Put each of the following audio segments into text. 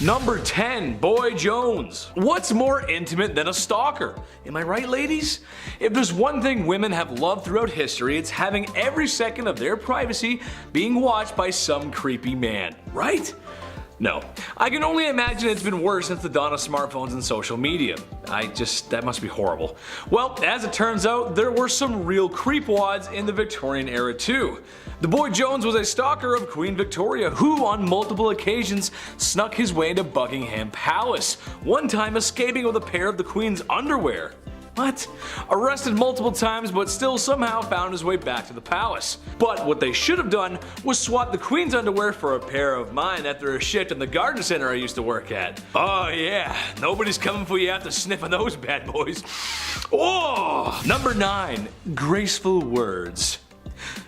Number 10, Boy Jones. What's more intimate than a stalker? Am I right, ladies? If there's one thing women have loved throughout history, it's having every second of their privacy being watched by some creepy man, right? No. I can only imagine it's been worse since the dawn of smartphones and social media. That must be horrible. Well, as it turns out, there were some real creepwads in the Victorian era too. The Boy Jones was a stalker of Queen Victoria who on multiple occasions snuck his way into Buckingham Palace, one time escaping with a pair of the Queen's underwear. What? Arrested multiple times but still somehow found his way back to the palace. But what they should have done was swap the Queen's underwear for a pair of mine after a shift in the garden center I used to work at. Oh yeah, nobody's coming for you after sniffing those bad boys. Oh! Number 9. Graceful Words.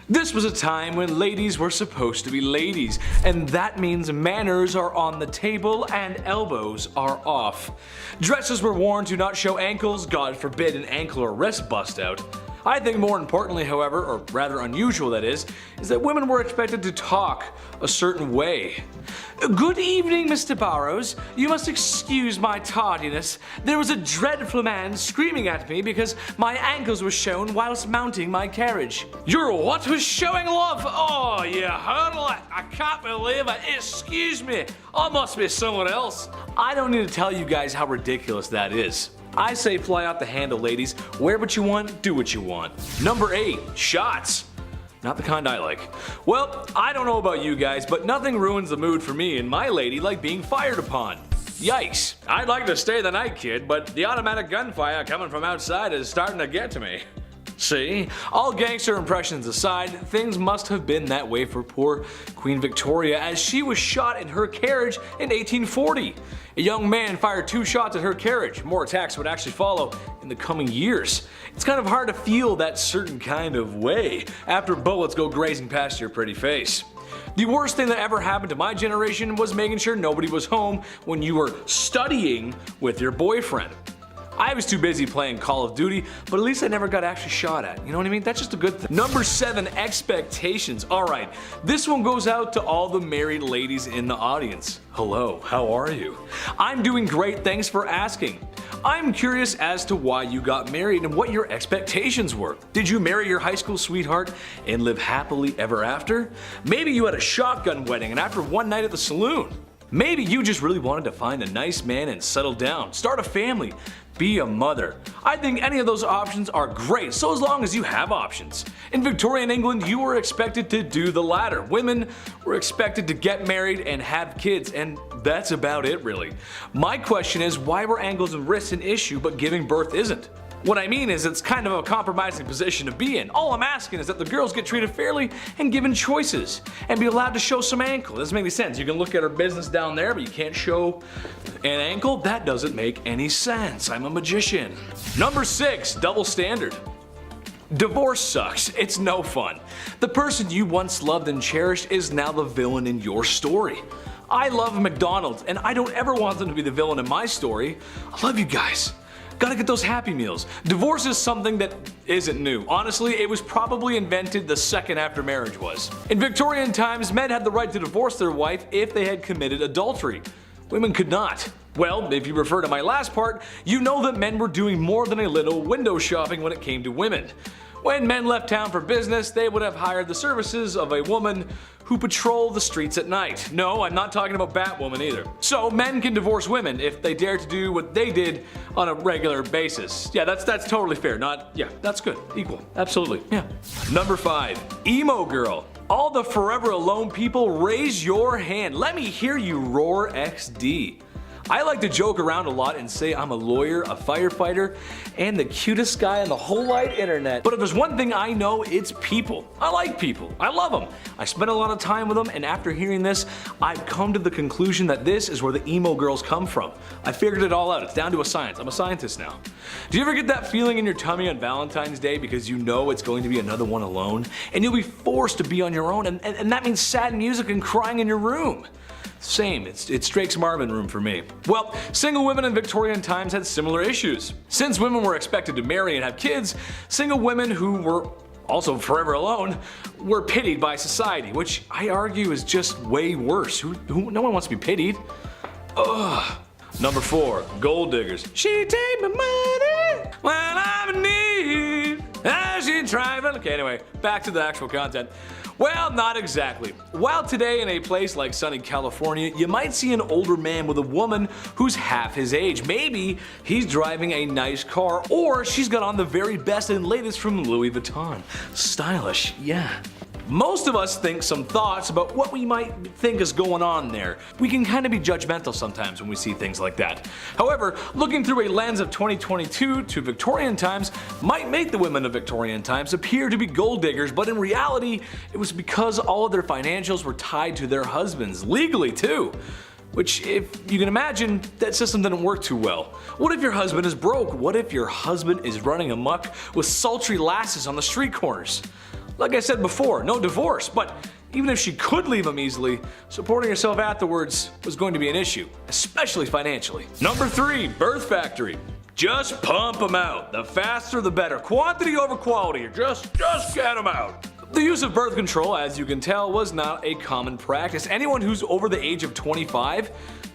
This was a time when ladies were supposed to be ladies, and that means manners are on the table and elbows are off. Dresses were worn to not show ankles, God forbid an ankle or wrist bust out. I think more importantly, however, or rather unusual that is that women were expected to talk a certain way. Good evening, Mr. Barrows. You must excuse my tardiness. There was a dreadful man screaming at me because my ankles were shown whilst mounting my carriage. Your what was showing, love? Oh, you hurdle it. I can't believe it. Excuse me. I must be someone else. I don't need to tell you guys how ridiculous that is. I say fly out the handle, ladies. Wear what you want, do what you want. Number 8. Shots. Not the kind I like. Well, I don't know about you guys, but nothing ruins the mood for me and my lady like being fired upon. Yikes. I'd like to stay the night, kid, but the automatic gunfire coming from outside is starting to get to me. See? All gangster impressions aside, things must have been that way for poor Queen Victoria as she was shot in her carriage in 1840. A young man fired 2 shots at her carriage. More attacks would actually follow in the coming years. It's kind of hard to feel that certain kind of way after bullets go grazing past your pretty face. The worst thing that ever happened to my generation was making sure nobody was home when you were studying with your boyfriend. I was too busy playing Call of Duty, but at least I never got actually shot at. You know what I mean? That's just a good thing. Number 7, expectations. Alright, this one goes out to all the married ladies in the audience. Hello, how are you? I'm doing great, thanks for asking. I'm curious as to why you got married and what your expectations were. Did you marry your high school sweetheart and live happily ever after? Maybe you had a shotgun wedding and after one night at the saloon. Maybe you just really wanted to find a nice man and settle down, start a family, be a mother. I think any of those options are great, so as long as you have options. In Victorian England, you were expected to do the latter. Women were expected to get married and have kids, and that's about it really. My question is, why were ankles and wrists an issue but giving birth isn't? What I mean is it's kind of a compromising position to be in. All I'm asking is that the girls get treated fairly and given choices and be allowed to show some ankle. It doesn't make any sense. You can look at her business down there but you can't show an ankle? That doesn't make any sense. I'm a magician. Number 6, double standard. Divorce sucks. It's no fun. The person you once loved and cherished is now the villain in your story. I love McDonald's and I don't ever want them to be the villain in my story. I love you guys. Gotta get those Happy Meals. Divorce is something that isn't new. Honestly, it was probably invented the second after marriage was. In Victorian times, men had the right to divorce their wife if they had committed adultery. Women could not. Well, if you refer to my last part, you know that men were doing more than a little window shopping when it came to women. When men left town for business, they would have hired the services of a woman who patrolled the streets at night. No, I'm not talking about Batwoman either. So men can divorce women if they dare to do what they did on a regular basis. Yeah, that's totally fair. That's good. Equal. Absolutely. Yeah. Number 5. Emo Girl. All the Forever Alone people, raise your hand. Let me hear you roar XD. I like to joke around a lot and say I'm a lawyer, a firefighter, and the cutest guy on the whole wide internet. But if there's one thing I know, it's people. I like people. I love them. I spend a lot of time with them, and after hearing this, I've come to the conclusion that this is where the emo girls come from. I figured it all out. It's down to a science. I'm a scientist now. Do you ever get that feeling in your tummy on Valentine's Day because you know it's going to be another one alone? And you'll be forced to be on your own, and that means sad music and crying in your room. Same, it's Drake's Marvin room for me. Well, single women in Victorian times had similar issues. Since women were expected to marry and have kids, single women who were also forever alone were pitied by society, which I argue is just way worse. No one wants to be pitied. Ugh. Number 4, gold diggers. She take my money when I'm in need. As she driving. Okay, anyway, back to the actual content. Well, not exactly. While today in a place like sunny California, you might see an older man with a woman who's half his age. Maybe he's driving a nice car, or she's got on the very best and latest from Louis Vuitton. Stylish, yeah. Most of us think some thoughts about what we might think is going on there. We can kind of be judgmental sometimes when we see things like that. However, looking through a lens of 2022 to Victorian times might make the women of Victorian times appear to be gold diggers, but in reality, it was because all of their financials were tied to their husbands, legally too. Which, if you can imagine, that system didn't work too well. What if your husband is broke? What if your husband is running amok with sultry lasses on the street corners? Like I said before, no divorce, but even if she could leave him easily, supporting herself afterwards was going to be an issue, especially financially. Number 3, birth factory. Just pump them out. The faster the better. Quantity over quality. Just get them out. The use of birth control, as you can tell, was not a common practice. Anyone who's over the age of 25,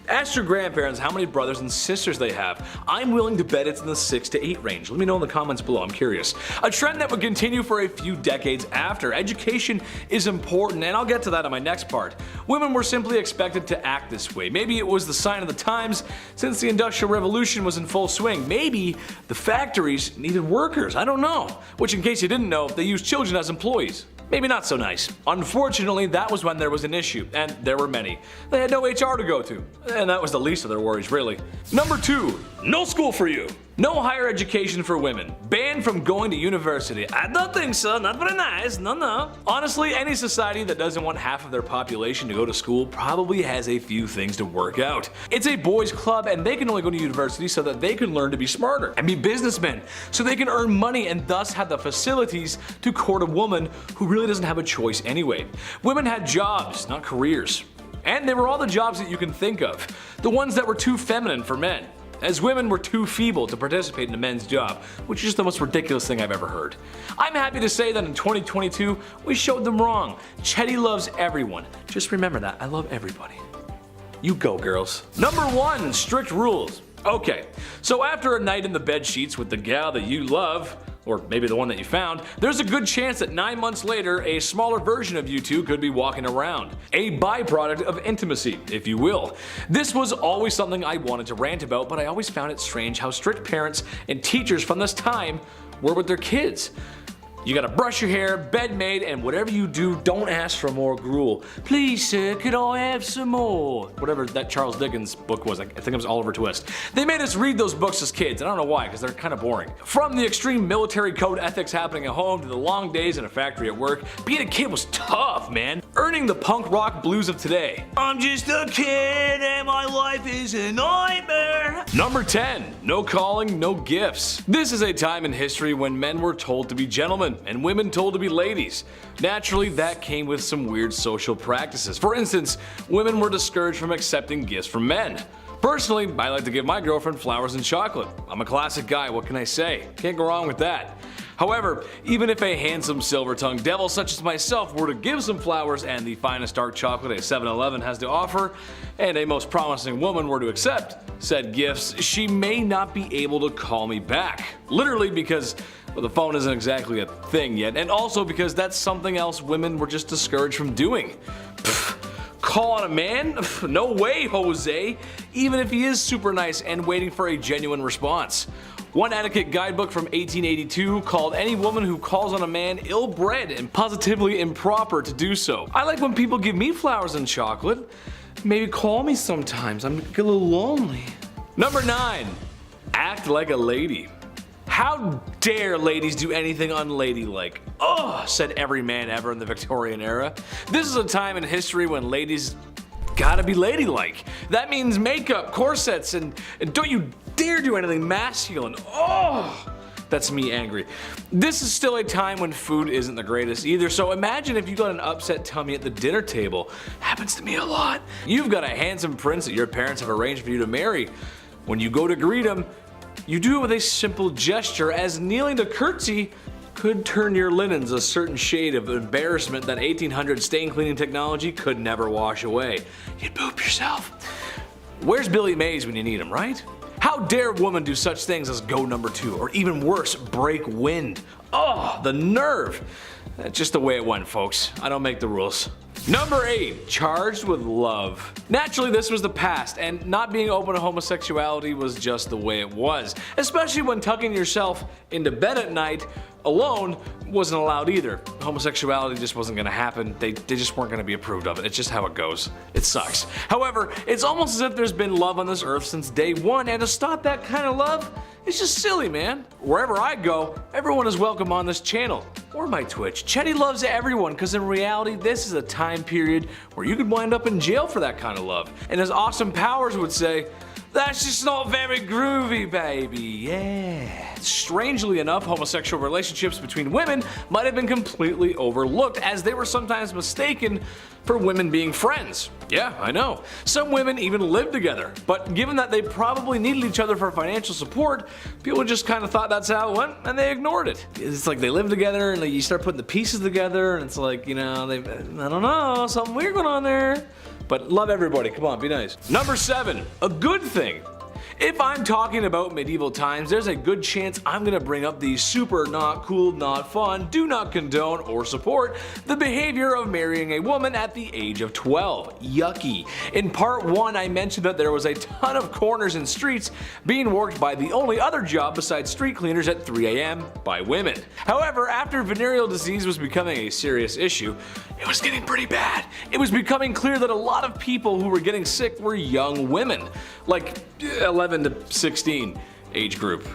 ask your grandparents how many brothers and sisters they have. I'm willing to bet it's in the 6 to 8 range. Let me know in the comments below, I'm curious. A trend that would continue for a few decades after. Education is important, and I'll get to that in my next part. Women were simply expected to act this way. Maybe it was the sign of the times since the Industrial Revolution was in full swing. Maybe the factories needed workers, I don't know. Which, in case you didn't know, they used children as employees. Maybe not so nice. Unfortunately, that was when there was an issue, and there were many. They had no HR to go to, and that was the least of their worries, really. Number 2, no school for you. No higher education for women. Banned from going to university. I don't think so, not very nice, no. Honestly, any society that doesn't want half of their population to go to school probably has a few things to work out. It's a boys' club, and they can only go to university so that they can learn to be smarter and be businessmen, so they can earn money and thus have the facilities to court a woman who really doesn't have a choice anyway. Women had jobs, not careers. And they were all the jobs that you can think of. The ones that were too feminine for men, as women were too feeble to participate in a men's job, which is just the most ridiculous thing I've ever heard. I'm happy to say that in 2022, we showed them wrong. Chetty loves everyone. Just remember that, I love everybody. You go, girls. Number 1, strict rules. Okay, so after a night in the bed sheets with the gal that you love, or maybe the one that you found, there's a good chance that 9 months later, a smaller version of you two could be walking around. A byproduct of intimacy, if you will. This was always something I wanted to rant about, but I always found it strange how strict parents and teachers from this time were with their kids. You gotta brush your hair, bed made, and whatever you do, don't ask for more gruel. Please, sir, could I have some more? Whatever that Charles Dickens book was, I think it was Oliver Twist. They made us read those books as kids, and I don't know why, because they're kind of boring. From the extreme military code ethics happening at home to the long days in a factory at work, being a kid was tough, man. Earning the punk rock blues of today. I'm just a kid and my life is a nightmare. Number 10, no calling, no gifts. This is a time in history when men were told to be gentlemen and women told to be ladies. Naturally, that came with some weird social practices. For instance, women were discouraged from accepting gifts from men. Personally, I like to give my girlfriend flowers and chocolate. I'm a classic guy, what can I say? Can't go wrong with that. However, even if a handsome silver-tongued devil such as myself were to give some flowers and the finest dark chocolate a 7-Eleven has to offer, and a most promising woman were to accept said gifts, she may not be able to call me back. Literally because, well, the phone isn't exactly a thing yet, and also because that's something else women were just discouraged from doing. Call on a man? No way, Jose, even if he is super nice and waiting for a genuine response. One etiquette guidebook from 1882 called any woman who calls on a man ill-bred and positively improper to do so. I like when people give me flowers and chocolate. Maybe call me sometimes, I'm a little lonely. Number 9, act like a lady. How dare ladies do anything unladylike? Oh, said every man ever in the Victorian era. This is a time in history when ladies gotta be ladylike. That means makeup, corsets, and don't you dare do anything masculine. Oh, that's me angry. This is still a time when food isn't the greatest either, so imagine if you got an upset tummy at the dinner table. Happens to me a lot. You've got a handsome prince that your parents have arranged for you to marry. When you go to greet him, you do it with a simple gesture, as kneeling to curtsy could turn your linens a certain shade of embarrassment that 1800 stain cleaning technology could never wash away. You'd poop yourself. Where's Billy Mays when you need him, right? How dare women do such things as go number 2, or even worse, break wind? Oh, the nerve! That's just the way it went, folks. I don't make the rules. Number 8, charged with love. Naturally, this was the past, and not being open to homosexuality was just the way it was. Especially when tucking yourself into bed at night alone wasn't allowed either. Homosexuality just wasn't gonna happen. They just weren't gonna be approved of it. It's just how it goes. It sucks. However, it's almost as if there's been love on this earth since day one, and to stop that kind of love, it's just silly, man. Wherever I go, everyone is welcome on this channel, or my Twitch. Chetty loves everyone, because in reality, this is a time period where you could wind up in jail for that kind of love. And as Austin Powers would say, that's just not very groovy, baby, yeah. Strangely enough, homosexual relationships between women might have been completely overlooked, as they were sometimes mistaken for women being friends. Yeah, I know. Some women even lived together, but given that they probably needed each other for financial support, people just kind of thought that's how it went, and they ignored it. It's like they live together, and you start putting the pieces together, and it's like, you know, I don't know, something weird going on there. But love everybody, come on, be nice. Number 7, a good thing. If I'm talking about medieval times, there's a good chance I'm gonna bring up the super not cool, not fun, do not condone or support the behavior of marrying a woman at the age of 12. Yucky. In part 1, I mentioned that there was a ton of corners and streets being worked by the only other job besides street cleaners at 3 AM by women. However, after venereal disease was becoming a serious issue, it was getting pretty bad. It was becoming clear that a lot of people who were getting sick were young women, like 11 to 16 age group.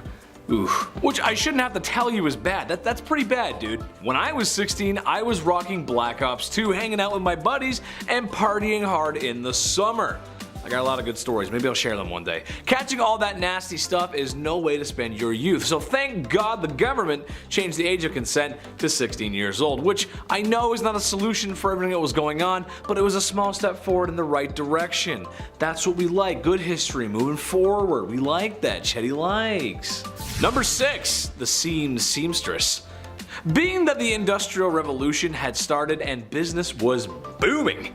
Ooh. Which I shouldn't have to tell you is bad. That's pretty bad, dude. When I was 16, I was rocking Black Ops 2, hanging out with my buddies, and partying hard in the summer. I got a lot of good stories, maybe I'll share them one day. Catching all that nasty stuff is no way to spend your youth, so thank God the government changed the age of consent to 16 years old, which I know is not a solution for everything that was going on, but it was a small step forward in the right direction. That's what we like, good history moving forward. We like that, Chetty likes. Number 6, the seamstress. Being that the Industrial Revolution had started and business was booming,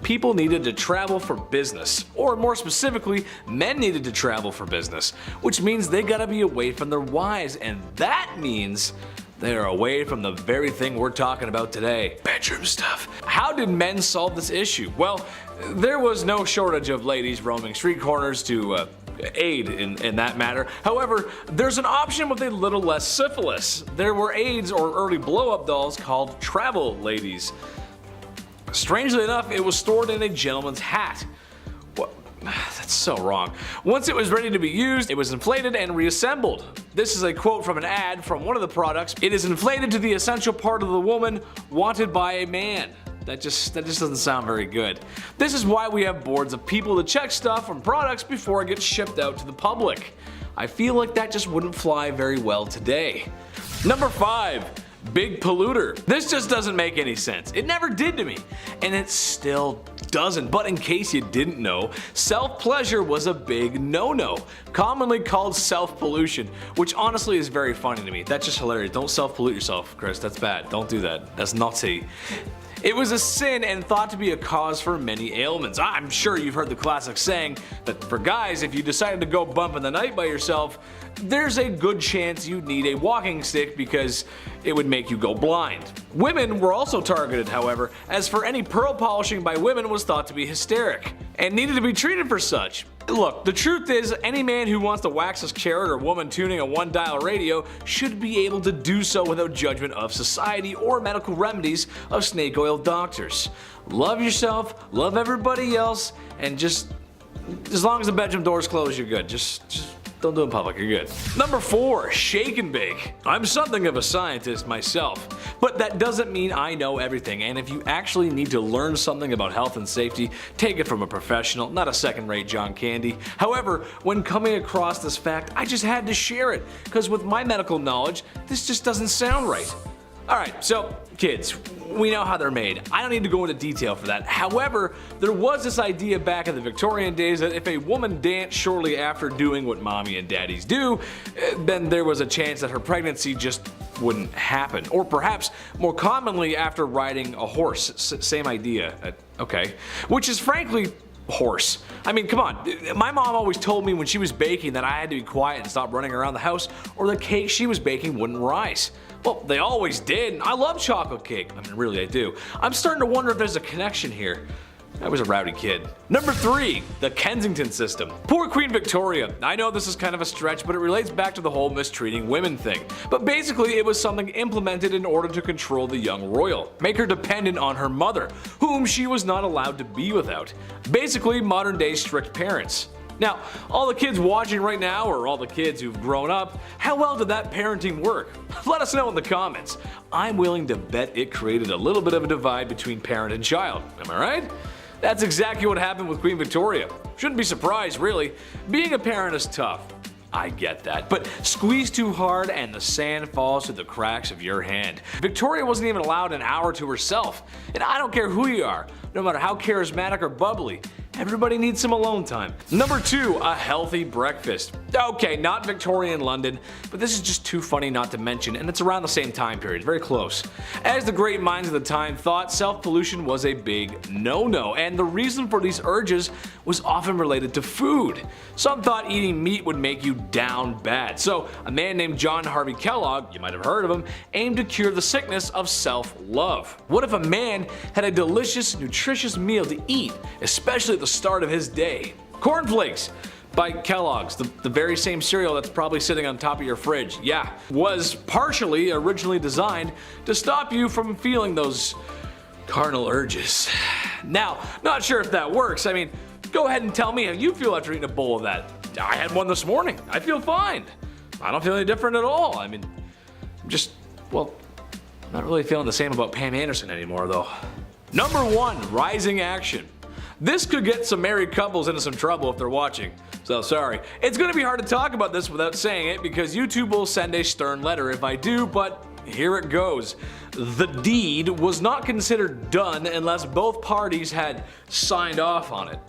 people needed to travel for business, or more specifically, men needed to travel for business, which means they gotta be away from their wives, and that means they're away from the very thing we're talking about today, bedroom stuff. How did men solve this issue? Well, there was no shortage of ladies roaming street corners to aid in that matter. However, there's an option with a little less syphilis. There were aids or early blow-up dolls called travel ladies. Strangely enough, it was stored in a gentleman's hat. What? That's so wrong. Once it was ready to be used, it was inflated and reassembled. This is a quote from an ad from one of the products. It is inflated to the essential part of the woman wanted by a man. That just doesn't sound very good. This is why we have boards of people to check stuff from products before it gets shipped out to the public. I feel like that just wouldn't fly very well today. Number 5. Big polluter. This just doesn't make any sense. It never did to me, and it still doesn't. But in case you didn't know, self-pleasure was a big no-no, commonly called self-pollution, which honestly is very funny to me. That's just hilarious. Don't self-pollute yourself, Chris. That's bad. Don't do that. That's naughty. It was a sin and thought to be a cause for many ailments. I'm sure you've heard the classic saying that for guys, if you decided to go bump in the night by yourself, there's a good chance you'd need a walking stick because it would make you go blind. Women were also targeted, however, as for any pearl polishing by women was thought to be hysteric and needed to be treated for such. Look, the truth is, any man who wants to wax his carrot or woman tuning a 1-dial radio should be able to do so without judgment of society or medical remedies of snake oil doctors. Love yourself, love everybody else, and just as long as the bedroom door's closed, you're good. Just don't do it in public, you're good. Number 4, shake and bake. I'm something of a scientist myself, but that doesn't mean I know everything, and if you actually need to learn something about health and safety, take it from a professional, not a second-rate John Candy. However, when coming across this fact, I just had to share it, because with my medical knowledge, this just doesn't sound right. Alright, so kids, we know how they're made. I don't need to go into detail for that. However, there was this idea back in the Victorian days that if a woman danced shortly after doing what mommy and daddies do, then there was a chance that her pregnancy just wouldn't happen. Or perhaps more commonly after riding a horse. Same idea. Okay. Which is frankly horse. I mean, come on. My mom always told me when she was baking that I had to be quiet and stop running around the house or the cake she was baking wouldn't rise. Well, they always did. I love chocolate cake. I mean, really, I do. I'm starting to wonder if there's a connection here. I was a rowdy kid. Number 3, the Kensington system. Poor Queen Victoria. I know this is kind of a stretch, but it relates back to the whole mistreating women thing. But basically, it was something implemented in order to control the young royal, make her dependent on her mother, whom she was not allowed to be without. Basically, modern day strict parents. Now, all the kids watching right now, or all the kids who've grown up, how well did that parenting work? Let us know in the comments. I'm willing to bet it created a little bit of a divide between parent and child. Am I right? That's exactly what happened with Queen Victoria. Shouldn't be surprised, really. Being a parent is tough. I get that. But squeeze too hard and the sand falls through the cracks of your hand. Victoria wasn't even allowed an hour to herself. And I don't care who you are, no matter how charismatic or bubbly. Everybody needs some alone time. Number 2, a healthy breakfast. Okay, not Victorian London, but this is just too funny not to mention, and it's around the same time period, very close. As the great minds of the time thought, self-pollution was a big no-no, and the reason for these urges was often related to food. Some thought eating meat would make you down bad, so a man named John Harvey Kellogg, you might have heard of him, aimed to cure the sickness of self-love. What if a man had a delicious, nutritious meal to eat, especially at the start of his day? Cornflakes by Kellogg's, the very same cereal that's probably sitting on top of your fridge, yeah, was partially originally designed to stop you from feeling those carnal urges. Now, not sure if that works. I mean, go ahead and tell me how you feel after eating a bowl of that. I had one this morning. I feel fine. I don't feel any different at all. I mean, I'm just, well, not really feeling the same about Pam Anderson anymore though. Number 1, rising action. This could get some married couples into some trouble if they're watching, so sorry. It's gonna be hard to talk about this without saying it because YouTube will send a stern letter if I do, but here it goes. The deed was not considered done unless both parties had signed off on it,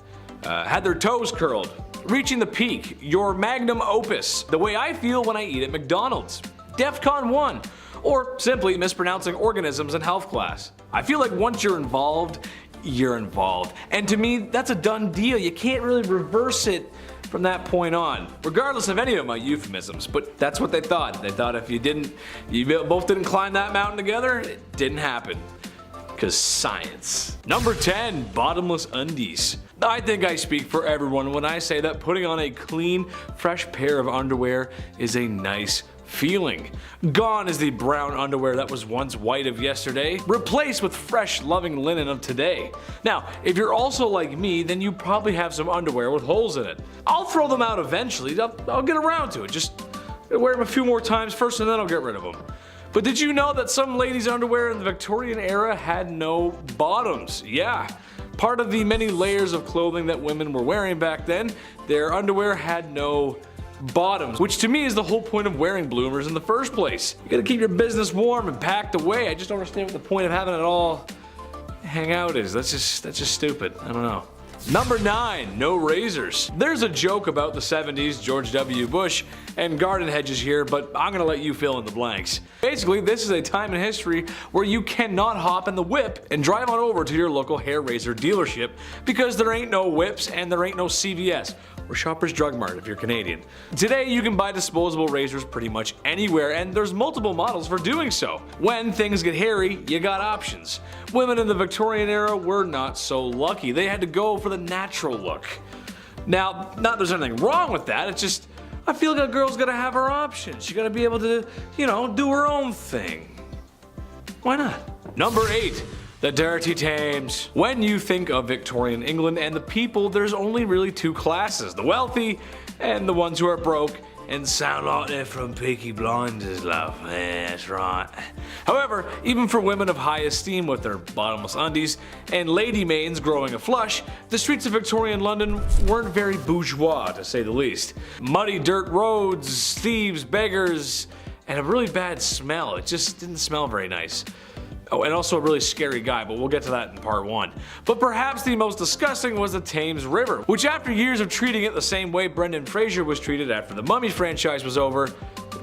had their toes curled, reaching the peak, your magnum opus, the way I feel when I eat at McDonald's, DEFCON 1, or simply mispronouncing organisms in health class. I feel like once you're involved, you're involved. And to me, that's a done deal. You can't really reverse it from that point on, regardless of any of my euphemisms, but that's what they thought. They thought if you both didn't climb that mountain together, it didn't happen. Cause science. Number 10, bottomless undies. I think I speak for everyone when I say that putting on a clean, fresh pair of underwear is a nice feeling. Gone is the brown underwear that was once white of yesterday, replaced with fresh, loving linen of today. Now, if you're also like me, then you probably have some underwear with holes in it. I'll throw them out eventually. I'll get around to it. Just wear them a few more times first and then I'll get rid of them. But did you know that some ladies' underwear in the Victorian era had no bottoms? Yeah. Part of the many layers of clothing that women were wearing back then, their underwear had no bottoms, which to me is the whole point of wearing bloomers in the first place. You gotta keep your business warm and packed away. I just don't understand what the point of having it all hang out is. That's just stupid. I don't know. Number 9, no razors. There's a joke about the 70s, George W. Bush, and garden hedges here, but I'm gonna let you fill in the blanks. Basically, this is a time in history where you cannot hop in the whip and drive on over to your local hair razor dealership because there ain't no whips and there ain't no CVS. Or Shoppers Drug Mart if you're Canadian. Today you can buy disposable razors pretty much anywhere and there's multiple models for doing so. When things get hairy, you got options. Women in the Victorian era were not so lucky. They had to go for the natural look. Now, not that there's anything wrong with that, it's just I feel like a girl's gotta have her options. She gotta be able to, you know, do her own thing. Why not? Number 8. The dirty tames. When you think of Victorian England and the people, there's only really 2 classes, the wealthy and the ones who are broke and sound like they're from Peaky Blinders, love. Yeah, that's right. However, even for women of high esteem with their bottomless undies and lady maidens growing a flush, the streets of Victorian London weren't very bourgeois, to say the least. Muddy dirt roads, thieves, beggars, and a really bad smell. It just didn't smell very nice. Oh, and also a really scary guy, but we'll get to that in part 1. But perhaps the most disgusting was the Thames River, which after years of treating it the same way Brendan Fraser was treated after the Mummy franchise was over,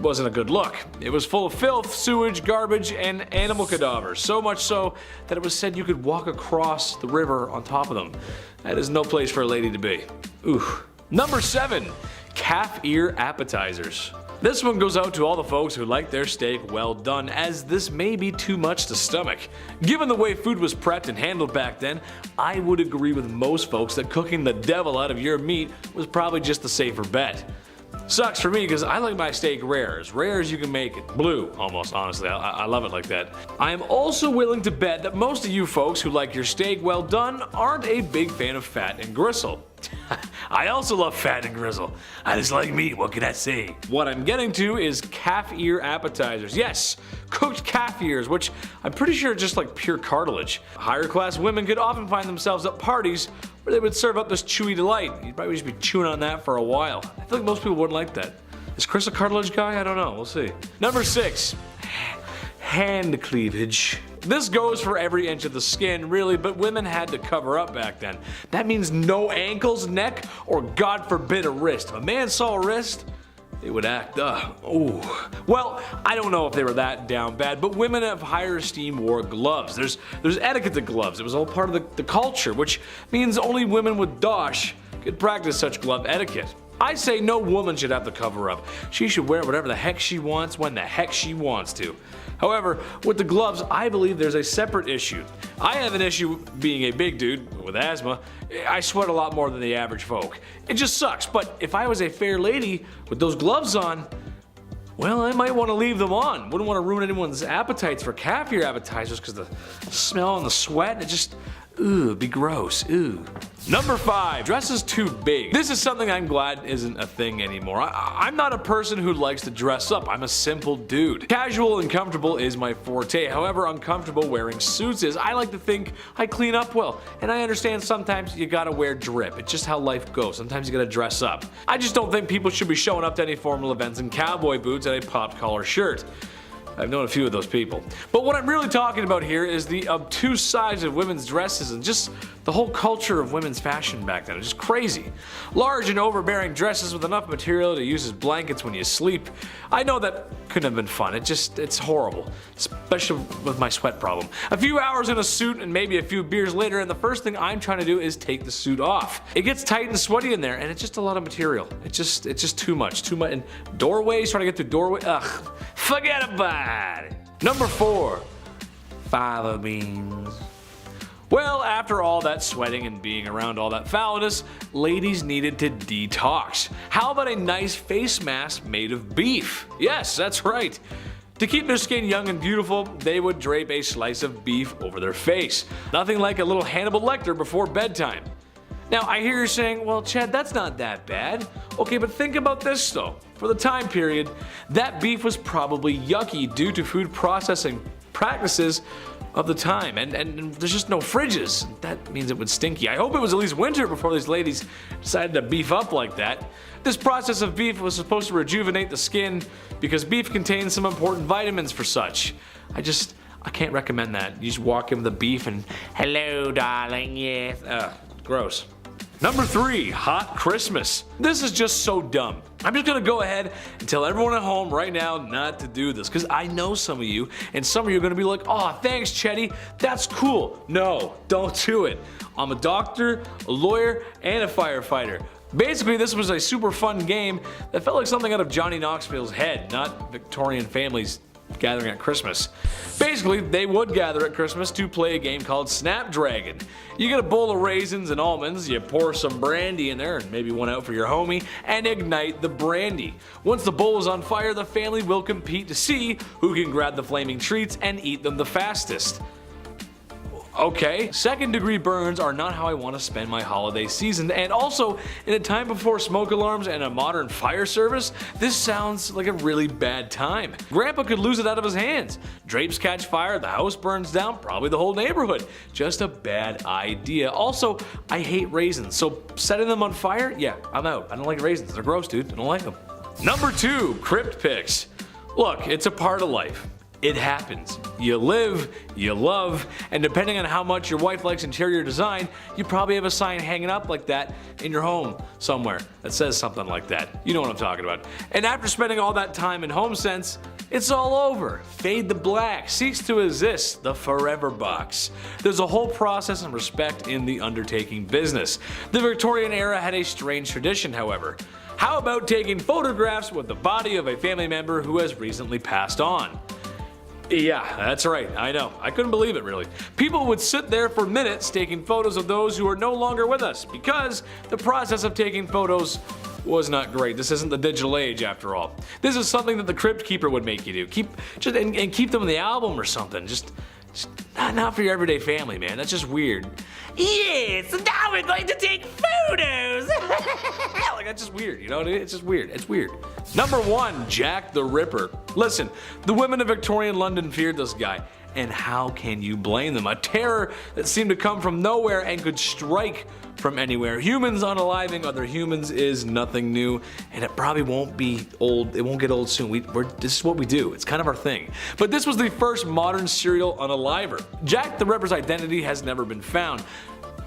wasn't a good look. It was full of filth, sewage, garbage, and animal cadavers. So much so that it was said you could walk across the river on top of them. That is no place for a lady to be. Ooh. Number 7. Calf ear appetizers. This one goes out to all the folks who like their steak well done, as this may be too much to stomach. Given the way food was prepped and handled back then, I would agree with most folks that cooking the devil out of your meat was probably just the safer bet. Sucks for me because I like my steak rare as you can make it. Blue, almost, honestly. I love it like that. I am also willing to bet that most of you folks who like your steak well done aren't a big fan of fat and gristle. I also love fat and grizzle. I just like meat, what can I say? What I'm getting to is calf ear appetizers. Yes, cooked calf ears, which I'm pretty sure are just like pure cartilage. Higher class women could often find themselves at parties where they would serve up this chewy delight. You'd probably just be chewing on that for a while. I feel like most people wouldn't like that. Is Chris a cartilage guy? I don't know, we'll see. Number 6. Hand cleavage. This goes for every inch of the skin really, but women had to cover up back then. That means no ankles, neck, or God forbid a wrist. If a man saw a wrist, they would act ooh. Well, I don't know if they were that down bad, but women of higher esteem wore gloves. There's etiquette to gloves. It was all part of the culture, which means only women with dosh could practice such glove etiquette. I say no woman should have to cover up. She should wear whatever the heck she wants when the heck she wants to. However, with the gloves, I believe there's a separate issue. I have an issue being a big dude with asthma. I sweat a lot more than the average folk. It just sucks, but if I was a fair lady with those gloves on, well, I might want to leave them on. Wouldn't want to ruin anyone's appetites for calf ear appetizers because the smell and the sweat, it just, ooh, be gross, ooh. Number 5, dresses too big. This is something I'm glad isn't a thing anymore. I'm not a person who likes to dress up. I'm a simple dude. Casual and comfortable is my forte. However uncomfortable wearing suits is, I like to think I clean up well. And I understand sometimes you gotta wear drip. It's just how life goes. Sometimes you gotta dress up. I just don't think people should be showing up to any formal events in cowboy boots and a popped collar shirt. I've known a few of those people. But what I'm really talking about here is the obtuse size of women's dresses and just the whole culture of women's fashion back then. It's just crazy. Large and overbearing dresses with enough material to use as blankets when you sleep. I know that couldn't have been fun. It's horrible. Especially with my sweat problem. A few hours in a suit and maybe a few beers later and the first thing I'm trying to do is take the suit off. It gets tight and sweaty in there and it's just a lot of material. It's just too much. And doorways, trying to get through doorway, ugh. Forget about it. Number 4. Fava beans. Well, after all that sweating and being around all that foulness, ladies needed to detox. How about a nice face mask made of beef? Yes, that's right. To keep their skin young and beautiful, they would drape a slice of beef over their face. Nothing like a little Hannibal Lecter before bedtime. Now, I hear you saying, well, Chad, that's not that bad. Okay, but think about this though. For the time period, that beef was probably yucky due to food processing practices of the time, and there's just no fridges. That means it would stinky. I hope it was at least winter before these ladies decided to beef up like that. This process of beef was supposed to rejuvenate the skin because beef contains some important vitamins for such. I can't recommend that. You just walk in with the beef and, hello darling, yes. Gross. Number 3, hot Christmas. This is just so dumb. I'm just gonna go ahead and tell everyone at home right now not to do this because I know some of you and some of you are gonna be like, oh, thanks Chetty, that's cool. No, don't do it. I'm a doctor, a lawyer, and a firefighter. Basically, this was a super fun game that felt like something out of Johnny Knoxville's head, not Victorian families gathering at Christmas. Basically, they would gather at Christmas to play a game called Snapdragon. You get a bowl of raisins and almonds, you pour some brandy in there and maybe one out for your homie, and ignite the brandy. Once the bowl is on fire, the family will compete to see who can grab the flaming treats and eat them the fastest. Okay, second degree burns are not how I want to spend my holiday season, and also in a time before smoke alarms and a modern fire service, this sounds like a really bad time. Grandpa could lose it out of his hands. Drapes catch fire, the house burns down, probably the whole neighborhood. Just a bad idea. Also, I hate raisins, so setting them on fire? Yeah, I'm out. I don't like raisins. They're gross, dude. I don't like them. Number 2, Crypt Picks. Look, it's a part of life. It happens. You live, you love, and depending on how much your wife likes interior design, you probably have a sign hanging up like that in your home somewhere that says something like that. You know what I'm talking about. And after spending all that time in HomeSense, it's all over. Fade to black, cease to exist, the forever box. There's a whole process and respect in the undertaking business. The Victorian era had a strange tradition, however. How about taking photographs with the body of a family member who has recently passed on? Yeah, that's right, I know. I couldn't believe it, really. People would sit there for minutes taking photos of those who are no longer with us because the process of taking photos was not great. This isn't the digital age, after all. This is something that the Crypt Keeper would make you do. Keep them in the album or something. Just not for your everyday family, man. That's just weird. Yes, now we're going to take photos. Like, that's just weird, you know what I mean? It's just weird. It's weird. Number 1, Jack the Ripper. Listen, the women of Victorian London feared this guy. And how can you blame them? A terror that seemed to come from nowhere and could strike from anywhere. Humans unaliving other humans is nothing new, and it probably won't be old. It won't get old soon. This is what we do. It's kind of our thing. But this was the first modern serial unaliver. Jack the Ripper's identity has never been found.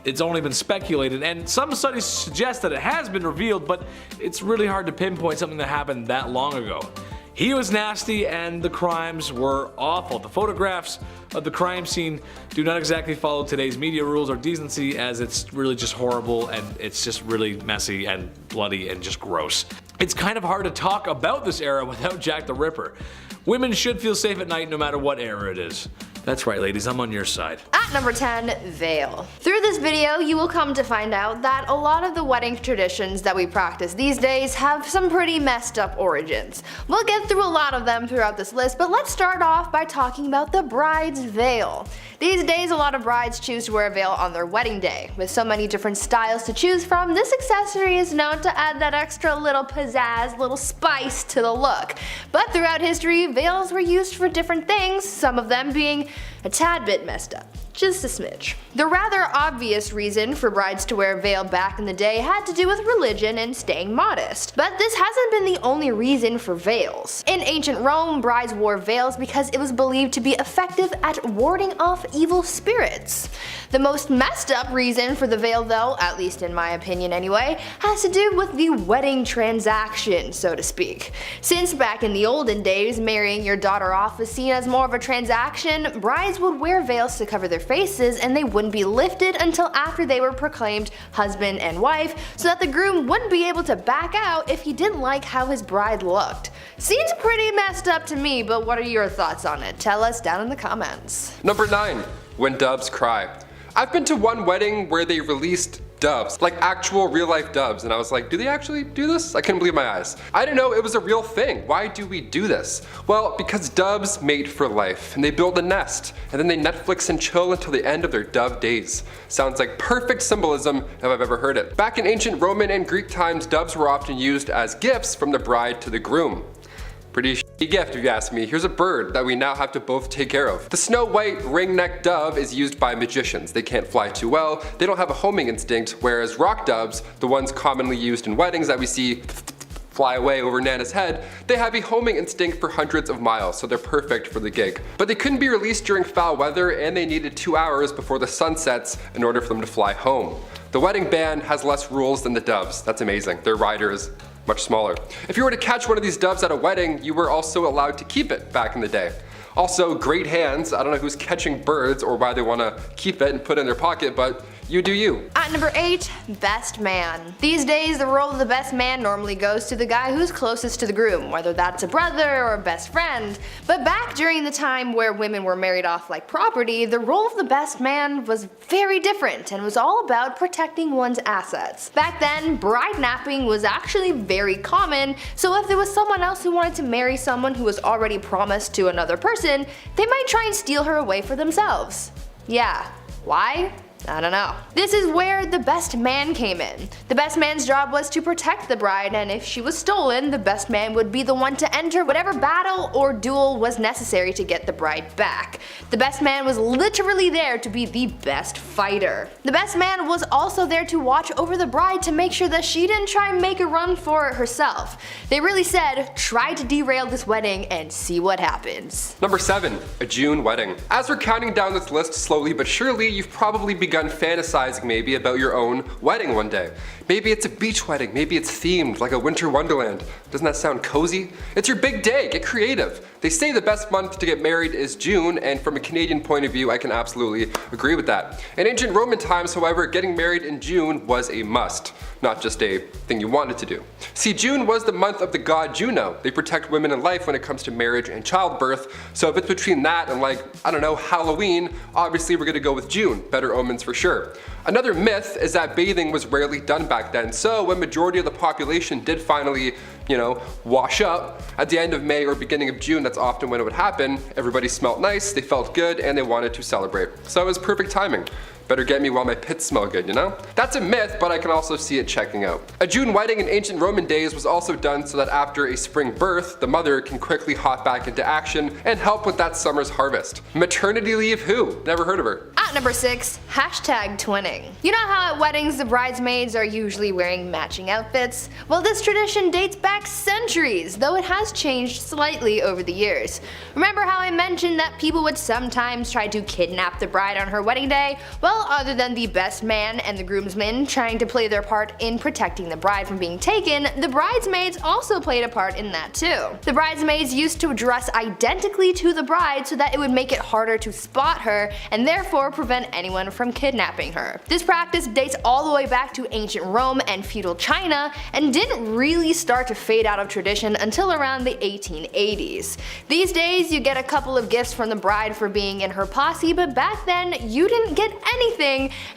It's only been speculated, and some studies suggest that it has been revealed, but it's really hard to pinpoint something that happened that long ago. He was nasty and the crimes were awful. The photographs of the crime scene do not exactly follow today's media rules or decency, as it's really just horrible and it's just really messy and bloody and just gross. It's kind of hard to talk about this era without Jack the Ripper. Women should feel safe at night no matter what era it is. That's right, ladies, I'm on your side. At number 10, veil. Through this video, you will come to find out that a lot of the wedding traditions that we practice these days have some pretty messed up origins. We'll get through a lot of them throughout this list, but let's start off by talking about the bride's veil. These days, a lot of brides choose to wear a veil on their wedding day. With so many different styles to choose from, this accessory is known to add that extra little pizzazz, little spice to the look. But throughout history, veils were used for different things, some of them being a tad bit messed up. Just a smidge. The rather obvious reason for brides to wear a veil back in the day had to do with religion and staying modest. But this hasn't been the only reason for veils. In ancient Rome, brides wore veils because it was believed to be effective at warding off evil spirits. The most messed up reason for the veil, though, at least in my opinion anyway, has to do with the wedding transaction, so to speak. Since back in the olden days, marrying your daughter off was seen as more of a transaction, brides would wear veils to cover their faces and they wouldn't be lifted until after they were proclaimed husband and wife, so that the groom wouldn't be able to back out if he didn't like how his bride looked. Seems pretty messed up to me, but what are your thoughts on it? Tell us down in the comments. Number 9. When doves cry. I've been to one wedding where they released doves, like actual real life doves, and I was like, do they actually do this? I couldn't believe my eyes. I didn't know it was a real thing. Why do we do this? Well, because doves mate for life, and they build a nest, and then they Netflix and chill until the end of their dove days. Sounds like perfect symbolism if I've ever heard it. Back in ancient Roman and Greek times, doves were often used as gifts from the bride to the groom. Pretty shitty gift if you ask me. Here's a bird that we now have to both take care of. The snow white ring-necked dove is used by magicians. They can't fly too well, they don't have a homing instinct, whereas rock doves, the ones commonly used in weddings that we see fly away over Nana's head, they have a homing instinct for hundreds of miles, so they're perfect for the gig. But they couldn't be released during foul weather, and they needed 2 hours before the sun sets in order for them to fly home. The wedding band has less rules than the doves. That's amazing. Their rider is much smaller. If you were to catch one of these doves at a wedding, you were also allowed to keep it back in the day. Also, great hands. I don't know who's catching birds or why they want to keep it and put it in their pocket, but you do you. At number 8, best man. These days, the role of the best man normally goes to the guy who's closest to the groom, whether that's a brother or a best friend. But back during the time where women were married off like property, the role of the best man was very different and was all about protecting one's assets. Back then, bride napping was actually very common, so if there was someone else who wanted to marry someone who was already promised to another person, they might try and steal her away for themselves. Yeah, why? I don't know. This is where the best man came in. The best man's job was to protect the bride, and if she was stolen, the best man would be the one to enter whatever battle or duel was necessary to get the bride back. The best man was literally there to be the best fighter. The best man was also there to watch over the bride to make sure that she didn't try and make a run for it herself. They really said, try to derail this wedding and see what happens. Number 7. A June wedding. As we're counting down this list slowly but surely, you've probably begun fantasizing maybe about your own wedding one day. Maybe it's a beach wedding, maybe it's themed like a winter wonderland. Doesn't that sound cozy? It's your big day, get creative. They say the best month to get married is June, and from a Canadian point of view, I can absolutely agree with that. In ancient Roman times, however, getting married in June was a must, not just a thing you wanted to do. See, June was the month of the god Juno. They protect women in life when it comes to marriage and childbirth, so if it's between that and like, I don't know, Halloween, obviously we're gonna go with June, better omens for sure. Another myth is that bathing was rarely done back then, so when majority of the population did finally, wash up at the end of May or beginning of June, that's often when it would happen. Everybody smelled nice, they felt good, and they wanted to celebrate. So it was perfect timing. Better get me while my pits smell good, you know? That's a myth, but I can also see it checking out. A June wedding in ancient Roman days was also done so that after a spring birth, the mother can quickly hop back into action and help with that summer's harvest. Maternity leave who? Never heard of her. At number 6, hashtag twinning. You know how at weddings the bridesmaids are usually wearing matching outfits? Well, this tradition dates back centuries, though it has changed slightly over the years. Remember how I mentioned that people would sometimes try to kidnap the bride on her wedding day? Well, other than the best man and the groomsmen trying to play their part in protecting the bride from being taken, the bridesmaids also played a part in that too. The bridesmaids used to dress identically to the bride so that it would make it harder to spot her and therefore prevent anyone from kidnapping her. This practice dates all the way back to ancient Rome and feudal China and didn't really start to fade out of tradition until around the 1880s. These days you get a couple of gifts from the bride for being in her posse, but back then you didn't get anything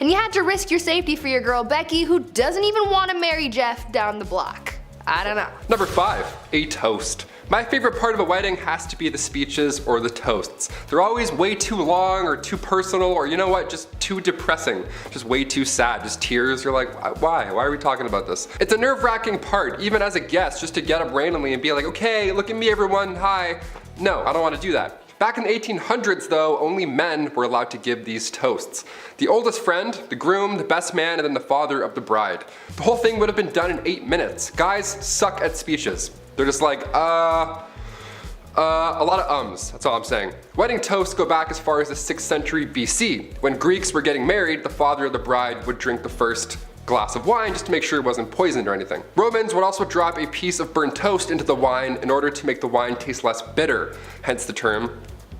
and you had to risk your safety for your girl Becky, who doesn't even want to marry Jeff down the block. I don't know. Number 5. A toast. My favorite part of a wedding has to be the speeches or the toasts. They're always way too long or too personal, or you know what, just too depressing, just way too sad, just tears. You're like, why are we talking about this? It's a nerve-wracking part, even as a guest, just to get up randomly and be like, okay, look at me everyone, hi. No, I don't want to do that. Back in the 1800s though, only men were allowed to give these toasts. The oldest friend, the groom, the best man, and then the father of the bride. The whole thing would have been done in 8 minutes. Guys suck at speeches. They're just like, a lot of ums, that's all I'm saying. Wedding toasts go back as far as the 6th century BC. When Greeks were getting married, the father of the bride would drink the first glass of wine just to make sure it wasn't poisoned or anything. Romans would also drop a piece of burnt toast into the wine in order to make the wine taste less bitter, hence the term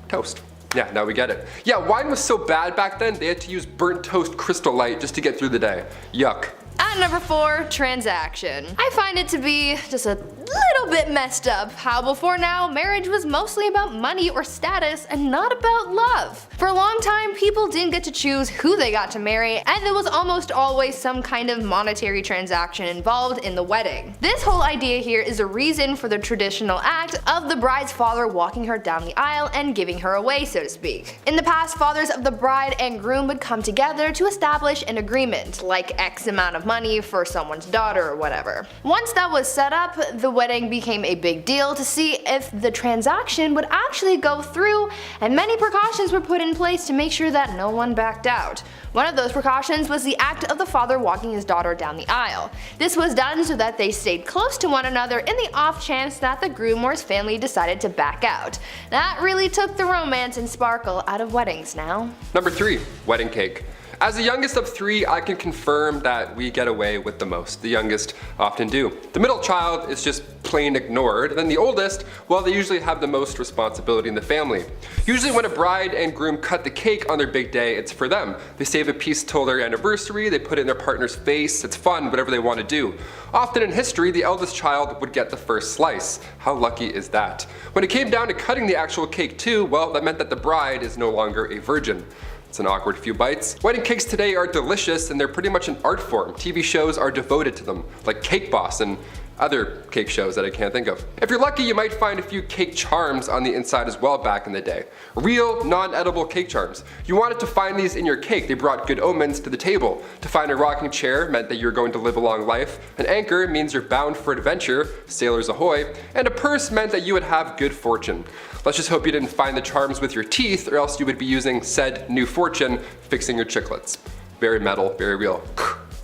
toast. Yeah, now we get it. Yeah, wine was so bad back then, they had to use burnt toast Crystal Light just to get through the day. Yuck. At number 4, transaction. I find it to be just a little bit messed up how before now marriage was mostly about money or status and not about love. For a long time people didn't get to choose who they got to marry, and there was almost always some kind of monetary transaction involved in the wedding. This whole idea here is a reason for the traditional act of the bride's father walking her down the aisle and giving her away, so to speak. In the past, fathers of the bride and groom would come together to establish an agreement, like X amount of money for someone's daughter or whatever. Once that was set up, the wedding became a big deal to see if the transaction would actually go through, and many precautions were put in place to make sure that no one backed out. One of those precautions was the act of the father walking his daughter down the aisle. This was done so that they stayed close to one another in the off chance that the groom or his family decided to back out. That really took the romance and sparkle out of weddings now. Number 3, wedding cake. As the youngest of 3, I can confirm that we get away with the most. The youngest often do. The middle child is just plain ignored, and then the oldest, well, they usually have the most responsibility in the family. Usually when a bride and groom cut the cake on their big day, it's for them. They save a piece till their anniversary, they put it in their partner's face, it's fun, whatever they want to do. Often in history, the eldest child would get the first slice. How lucky is that? When it came down to cutting the actual cake too, well, that meant that the bride is no longer a virgin. It's an awkward few bites. Wedding cakes today are delicious and they're pretty much an art form. TV shows are devoted to them, like Cake Boss and other cake shows that I can't think of. If you're lucky, you might find a few cake charms on the inside as well back in the day. Real, non-edible cake charms. You wanted to find these in your cake. They brought good omens to the table. To find a rocking chair meant that you're going to live a long life. An anchor means you're bound for adventure, sailors ahoy. And a purse meant that you would have good fortune. Let's just hope you didn't find the charms with your teeth, or else you would be using said new fortune fixing your chiclets. Very metal, very real.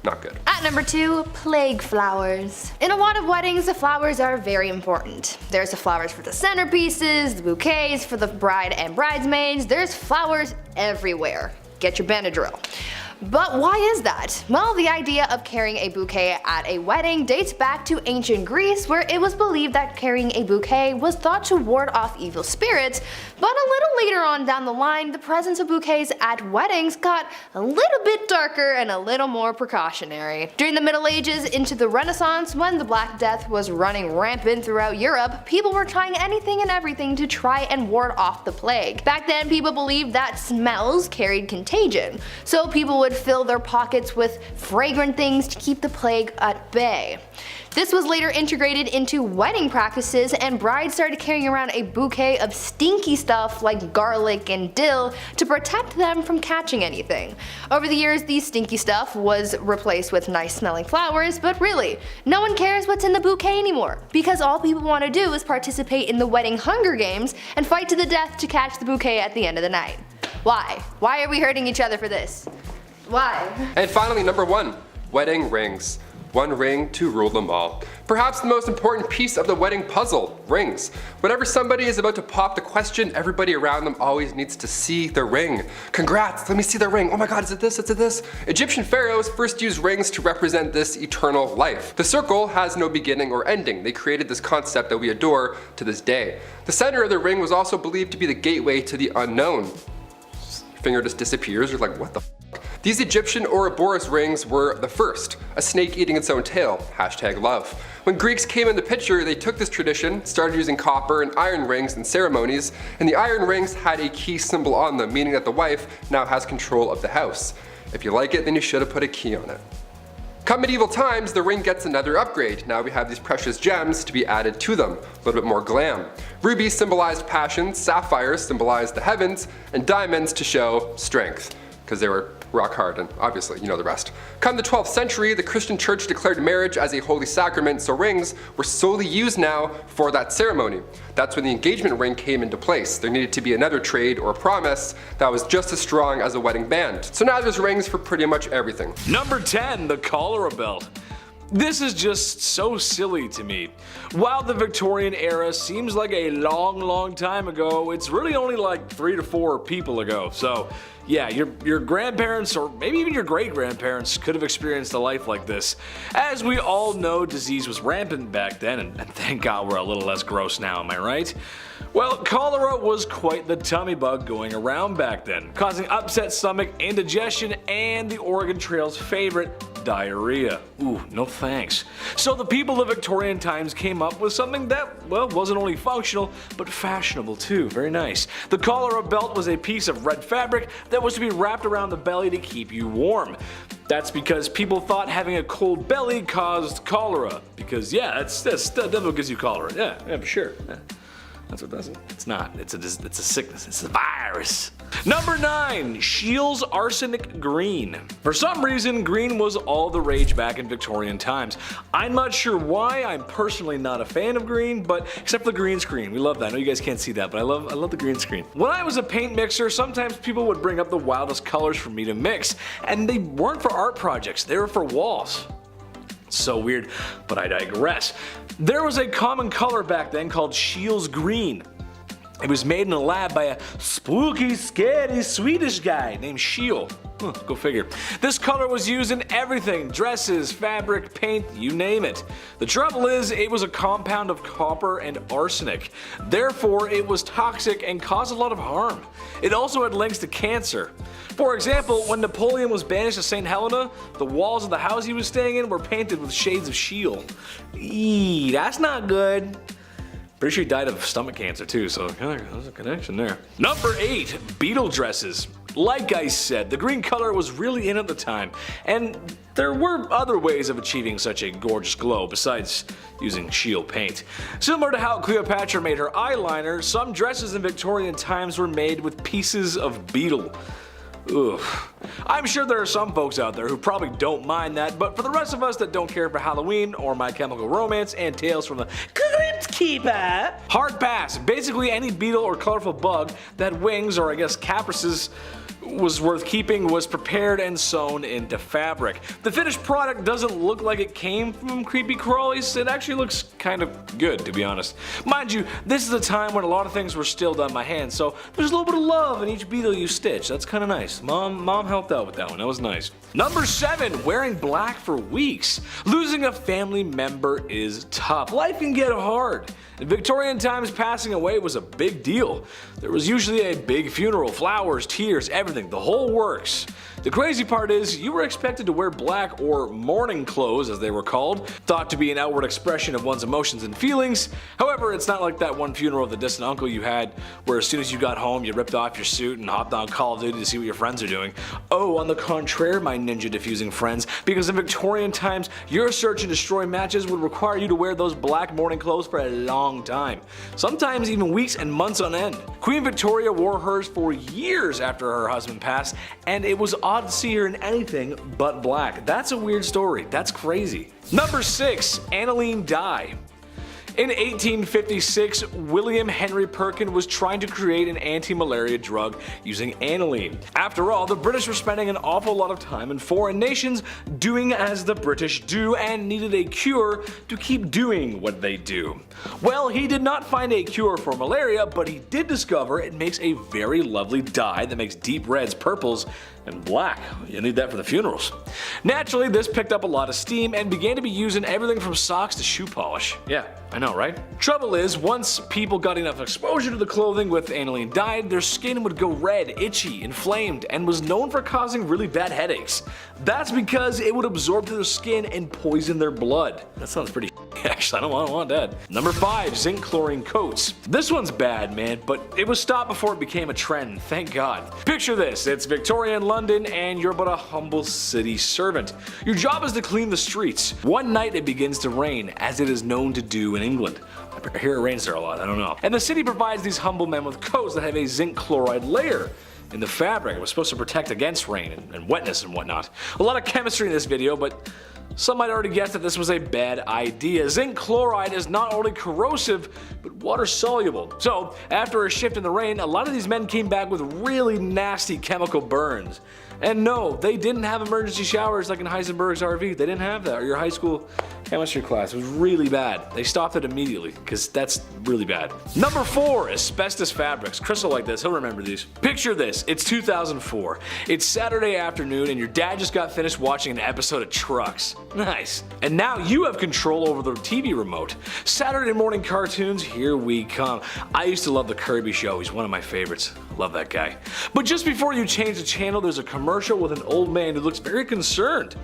Not good. At number 2, plague flowers. In a lot of weddings, the flowers are very important. There's the flowers for the centerpieces, the bouquets for the bride and bridesmaids, there's flowers everywhere. Get your Benadryl. But why is that? Well, the idea of carrying a bouquet at a wedding dates back to ancient Greece, where it was believed that carrying a bouquet was thought to ward off evil spirits, but a little later on down the line, the presence of bouquets at weddings got a little bit darker and a little more precautionary. During the Middle Ages into the Renaissance, when the Black Death was running rampant throughout Europe, people were trying anything and everything to try and ward off the plague. Back then, people believed that smells carried contagion, so people would fill their pockets with fragrant things to keep the plague at bay. This was later integrated into wedding practices, and brides started carrying around a bouquet of stinky stuff like garlic and dill to protect them from catching anything. Over the years, these stinky stuff was replaced with nice smelling flowers, but really, no one cares what's in the bouquet anymore, because all people want to do is participate in the wedding Hunger Games and fight to the death to catch the bouquet at the end of the night. Why? Why are we hurting each other for this? Why? And finally, number 1, wedding rings. One ring to rule them all. Perhaps the most important piece of the wedding puzzle, rings. Whenever somebody is about to pop the question, everybody around them always needs to see the ring. Congrats, let me see the ring. Oh my god, is it this? Is it this? Egyptian pharaohs first used rings to represent this eternal life. The circle has no beginning or ending. They created this concept that we adore to this day. The center of the ring was also believed to be the gateway to the unknown. Your finger just disappears, you're like, what the f? These Egyptian Ouroboros rings were the first, a snake eating its own tail, #love. When Greeks came in the picture, they took this tradition, started using copper and iron rings in ceremonies, and the iron rings had a key symbol on them, meaning that the wife now has control of the house. If you like it, then you should have put a key on it. Come medieval times, the ring gets another upgrade. Now we have these precious gems to be added to them, a little bit more glam. Rubies symbolized passion, sapphires symbolized the heavens, and diamonds to show strength, because they were rock hard, and obviously you know the rest. Come the 12th century, the Christian church declared marriage as a holy sacrament, so rings were solely used now for that ceremony. That's when the engagement ring came into place. There needed to be another trade or promise that was just as strong as a wedding band. So now there's rings for pretty much everything. Number 10, the Cholera Belt. This is just so silly to me. While the Victorian era seems like a long time ago, it's really only like 3 to 4 people ago. So yeah, your grandparents or maybe even your great-grandparents could have experienced a life like this. As we all know, disease was rampant back then, and thank God we're a little less gross now, am I right? Well, cholera was quite the tummy bug going around back then, causing upset stomach, indigestion, and the Oregon Trail's favorite, diarrhea. Ooh, no thanks. So the people of Victorian times came up with something that, well, wasn't only functional, but fashionable too. Very nice. The cholera belt was a piece of red fabric that was to be wrapped around the belly to keep you warm. That's because people thought having a cold belly caused cholera. Because yeah, that definitely gives you cholera. Yeah, for sure. Yeah. That's what does it. It's not. It's a sickness. It's a virus. Number 9, Scheele's Arsenic Green. For some reason, green was all the rage back in Victorian times. I'm not sure why. I'm personally not a fan of green, but except for the green screen. We love that. I know you guys can't see that, but I love the green screen. When I was a paint mixer, sometimes people would bring up the wildest colors for me to mix, and they weren't for art projects. They were for walls. So weird, but I digress. There was a common color back then called Scheele's Green. It was made in a lab by a spooky, scary Swedish guy named Scheele. Go figure. This color was used in everything, dresses, fabric, paint, you name it. The trouble is, it was a compound of copper and arsenic. Therefore, it was toxic and caused a lot of harm. It also had links to cancer. For example, when Napoleon was banished to St. Helena, the walls of the house he was staying in were painted with shades of Scheele. Eee, that's not good. Pretty sure he died of stomach cancer too, so there's a connection there. Number 8, Beetle dresses. Like I said, the green color was really in at the time, and There were other ways of achieving such a gorgeous glow besides using shield paint. Similar to how Cleopatra made her eyeliner, some dresses in Victorian times were made with pieces of Beetle. Ugh. I'm sure there are some folks out there who probably don't mind that, but for the rest of us that don't care for Halloween or My Chemical Romance and Tales from the Crypt Keeper, hard pass. Basically any beetle or colorful bug that wings, or I guess caprices, was worth keeping was prepared and sewn into fabric. The finished product doesn't look like it came from creepy crawlies. It actually looks kind of good, to be honest. Mind you, this is a time when a lot of things were still done by hand, so there's a little bit of love in each beetle you stitch. That's kind of nice. Mom helped out with that one. That was nice. Number 7, wearing black for weeks. Losing a family member is tough. Life can get hard. In Victorian times, passing away was a big deal. There was usually a big funeral, flowers, tears, everything, the whole works. The crazy part is, you were expected to wear black, or mourning clothes as they were called, thought to be an outward expression of one's emotions and feelings. However, it's not like that one funeral of the distant uncle you had, where as soon as you got home you ripped off your suit and hopped on Call of Duty to see what your friends are doing. Oh, on the contrary, my ninja diffusing friends, because in Victorian times, your search and destroy matches would require you to wear those black mourning clothes for a long time. Sometimes even weeks and months on end. Queen Victoria wore hers for years after her husband passed, and it was odd to see her in anything but black. That's a weird story. That's crazy. Number 6, aniline dye. In 1856, William Henry Perkin was trying to create an anti-malaria drug using aniline. After all, the British were spending an awful lot of time in foreign nations doing as the British do and needed a cure to keep doing what they do. Well, he did not find a cure for malaria, but he did discover it makes a very lovely dye that makes deep reds, purples, and black. You need that for the funerals. Naturally, this picked up a lot of steam and began to be used in everything from socks to shoe polish. Yeah, I know, right? Trouble is, once people got enough exposure to the clothing with aniline dye, their skin would go red, itchy, inflamed, and was known for causing really bad headaches. That's because it would absorb to their skin and poison their blood. That sounds pretty actually, I don't want that. Number 5, zinc chlorine coats. This one's bad, man, but it was stopped before it became a trend, thank God. Picture this, it's Victorian London and you're but a humble city servant. Your job is to clean the streets. One night it begins to rain, as it is known to do in England. I hear it rains there a lot, I don't know. And the city provides these humble men with coats that have a zinc chloride layer in the fabric. It was supposed to protect against rain and wetness and whatnot. A lot of chemistry in this video, but some might already guess that this was a bad idea. Zinc chloride is not only corrosive, but water soluble. So, after a shift in the rain, a lot of these men came back with really nasty chemical burns. And no, they didn't have emergency showers like in Heisenberg's RV. They didn't have that, or your high school chemistry class. It was really bad. They stopped it immediately, because that's really bad. Number 4, asbestos fabrics. Chris will like this, he'll remember these. Picture this, it's 2004. It's Saturday afternoon and your dad just got finished watching an episode of Trucks. Nice. And now you have control over the TV remote. Saturday morning cartoons, here we come. I used to love the Kirby Show, he's one of my favorites. Love that guy. But just before you change the channel, there's a commercial with an old man who looks very concerned.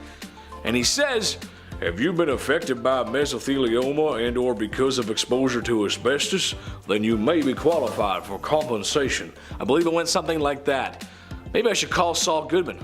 And he says, "Have you been affected by mesothelioma and or because of exposure to asbestos? Then you may be qualified for compensation." I believe it went something like that. Maybe I should call Saul Goodman.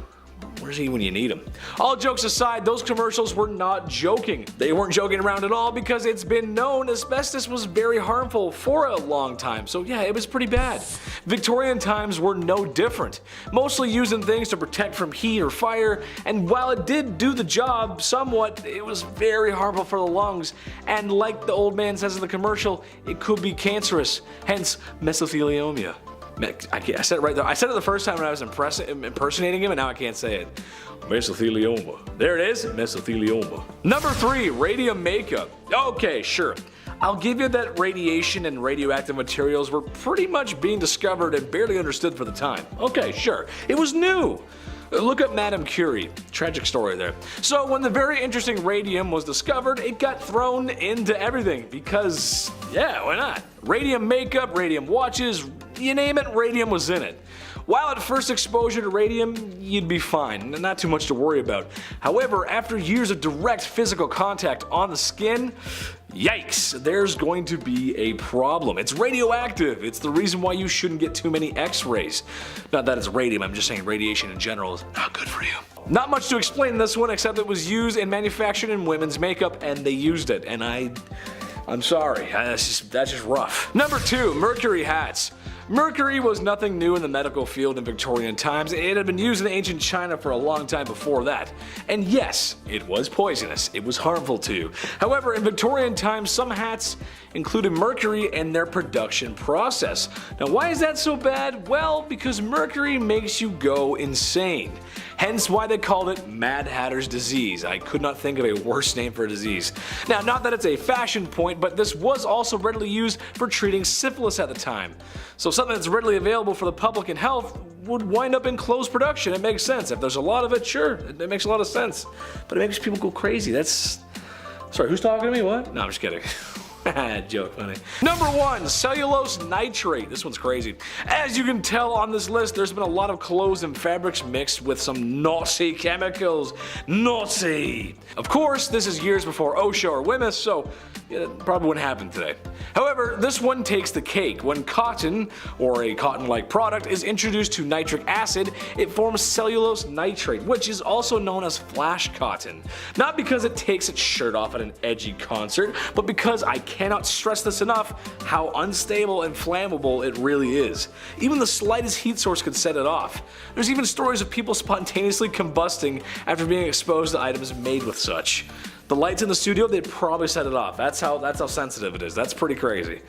Where's he when you need him? All jokes aside, those commercials were not joking. They weren't joking around at all because it's been known asbestos was very harmful for a long time. So yeah, it was pretty bad. Victorian times were no different. Mostly used in things to protect from heat or fire, and while it did do the job somewhat, it was very harmful for the lungs. And like the old man says in the commercial, it could be cancerous, hence mesothelioma. I said it right there. I said it the first time when I was impersonating him, and now I can't say it. Mesothelioma. There it is, mesothelioma. Number 3, radium makeup. Okay, sure. I'll give you that radiation and radioactive materials were pretty much being discovered and barely understood for the time. Okay, sure. It was new. Look at Madame Curie. Tragic story there. So when the very interesting radium was discovered, it got thrown into everything because, yeah, why not? Radium makeup, radium watches, you name it, radium was in it. While at first exposure to radium, you'd be fine, not too much to worry about. However, after years of direct physical contact on the skin, Yikes, there's going to be a problem. It's radioactive. It's the reason why you shouldn't get too many X-rays. Not that it's radium, I'm just saying radiation in general is not good for you. Not much to explain in this one except it was used and manufactured in women's makeup and they used it, and I'm sorry, that's just rough. Number 2, mercury hats. Mercury was nothing new in the medical field in Victorian times. It had been used in ancient China for a long time before that. And yes, it was poisonous. It was harmful too. However, in Victorian times, some hats included mercury in their production process. Now, why is that so bad? Well, because mercury makes you go insane. Hence why they called it Mad Hatter's disease. I could not think of a worse name for a disease. Now, not that it's a fashion point, but this was also readily used for treating syphilis at the time. So something that's readily available for the public and health would wind up in closed production. It makes sense. If there's a lot of it, sure, it makes a lot of sense. But it makes people go crazy. Sorry, who's talking to me? What? No, I'm just kidding. Joke, funny. Number 1, cellulose nitrate. This one's crazy. As you can tell on this list, there's been a lot of clothes and fabrics mixed with some naughty chemicals. Naughty! Of course, this is years before OSHA or WMS, so it probably wouldn't happen today. However, this one takes the cake. When cotton, or a cotton-like product, is introduced to nitric acid, it forms cellulose nitrate, which is also known as flash cotton. Not because it takes its shirt off at an edgy concert, but because I cannot stress this enough how unstable and flammable it really is. Even the slightest heat source could set it off. There's even stories of people spontaneously combusting after being exposed to items made with such. The lights in the studio, they'd probably set it off. That's how sensitive it is. That's pretty crazy.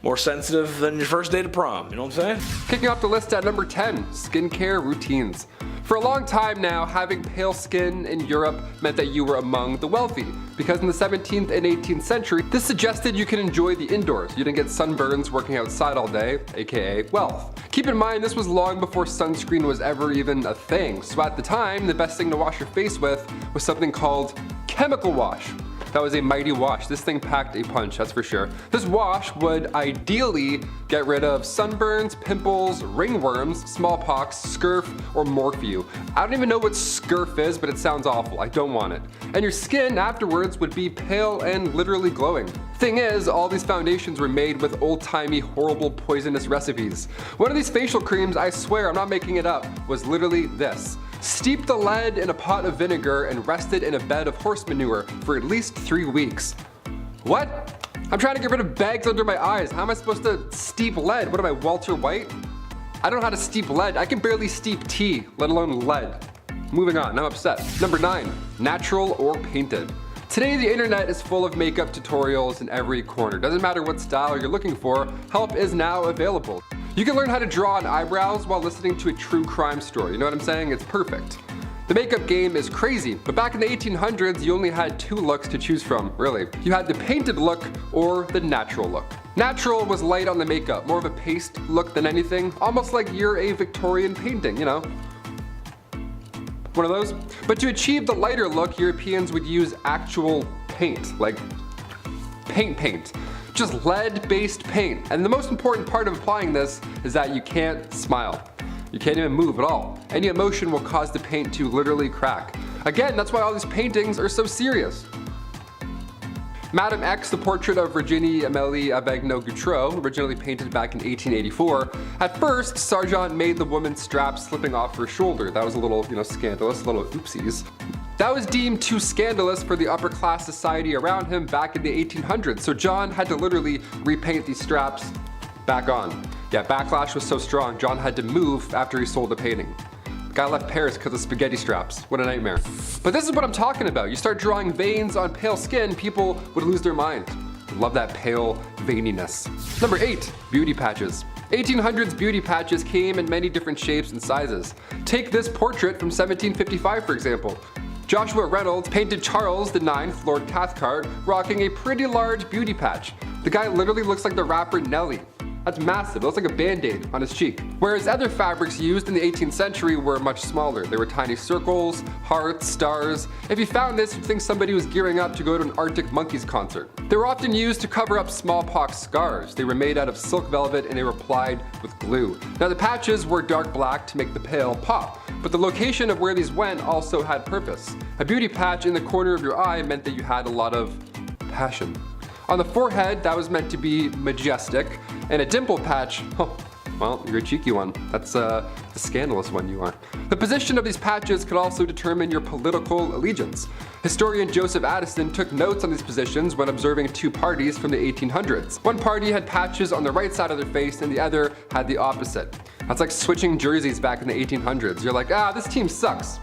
More sensitive than your first day to prom, you know what I'm saying? Kicking off the list at number 10, skincare routines. For a long time now, having pale skin in Europe meant that you were among the wealthy, because in the 17th and 18th century, this suggested you can enjoy the indoors. You didn't get sunburns working outside all day, aka wealth. Keep in mind, this was long before sunscreen was ever even a thing, so at the time, the best thing to wash your face with was something called chemical wash. That was a mighty wash. This thing packed a punch, that's for sure. This wash would ideally get rid of sunburns, pimples, ringworms, smallpox, scurf, or morphew. I don't even know what scurf is, but it sounds awful. I don't want it. And your skin afterwards would be pale and literally glowing. Thing is, all these foundations were made with old-timey, horrible, poisonous recipes. One of these facial creams, I swear, I'm not making it up, was literally this. Steep the lead in a pot of vinegar and rest it in a bed of horse manure for at least 3 weeks. What? I'm trying to get rid of bags under my eyes. How am I supposed to steep lead? What am I, Walter White? I don't know how to steep lead. I can barely steep tea, let alone lead. Moving on, I'm upset. Number 9, natural or painted. Today the internet is full of makeup tutorials in every corner. Doesn't matter what style you're looking for, help is now available. You can learn how to draw on eyebrows while listening to a true crime story. You know what I'm saying? It's perfect. The makeup game is crazy, but back in the 1800s, you only had 2 looks to choose from, really. You had the painted look or the natural look. Natural was light on the makeup, more of a paste look than anything, almost like you're a Victorian painting, you know? One of those. But to achieve the lighter look, Europeans would use actual paint, like paint. Just lead-based paint. And the most important part of applying this is that you can't smile. You can't even move at all. Any emotion will cause the paint to literally crack. Again, that's why all these paintings are so serious. Madame X, the portrait of Virginie Amélie Avegno-Gautreau, originally painted back in 1884. At first, Sargent made the woman's strap slipping off her shoulder. That was a little, scandalous, a little oopsies. That was deemed too scandalous for the upper class society around him back in the 1800s, so John had to literally repaint these straps back on. Yeah, backlash was so strong, John had to move after he sold the painting. The guy left Paris because of spaghetti straps. What a nightmare. But this is what I'm talking about. You start drawing veins on pale skin, people would lose their mind. Love that pale veininess. Number 8, beauty patches. 1800s beauty patches came in many different shapes and sizes. Take this portrait from 1755, for example. Joshua Reynolds painted Charles IX, Lord Cathcart, rocking a pretty large beauty patch. The guy literally looks like the rapper Nelly. That's massive, it looks like a band-aid on his cheek. Whereas other fabrics used in the 18th century were much smaller. They were tiny circles, hearts, stars. If you found this, you'd think somebody was gearing up to go to an Arctic Monkeys concert. They were often used to cover up smallpox scars. They were made out of silk velvet and they were applied with glue. Now the patches were dark black to make the pale pop, but the location of where these went also had purpose. A beauty patch in the corner of your eye meant that you had a lot of passion. On the forehead, that was meant to be majestic, and a dimple patch, oh, well, you're a cheeky one. That's the scandalous one you are. The position of these patches could also determine your political allegiance. Historian Joseph Addison took notes on these positions when observing two parties from the 1800s. One party had patches on the right side of their face and the other had the opposite. That's like switching jerseys back in the 1800s. You're like, this team sucks.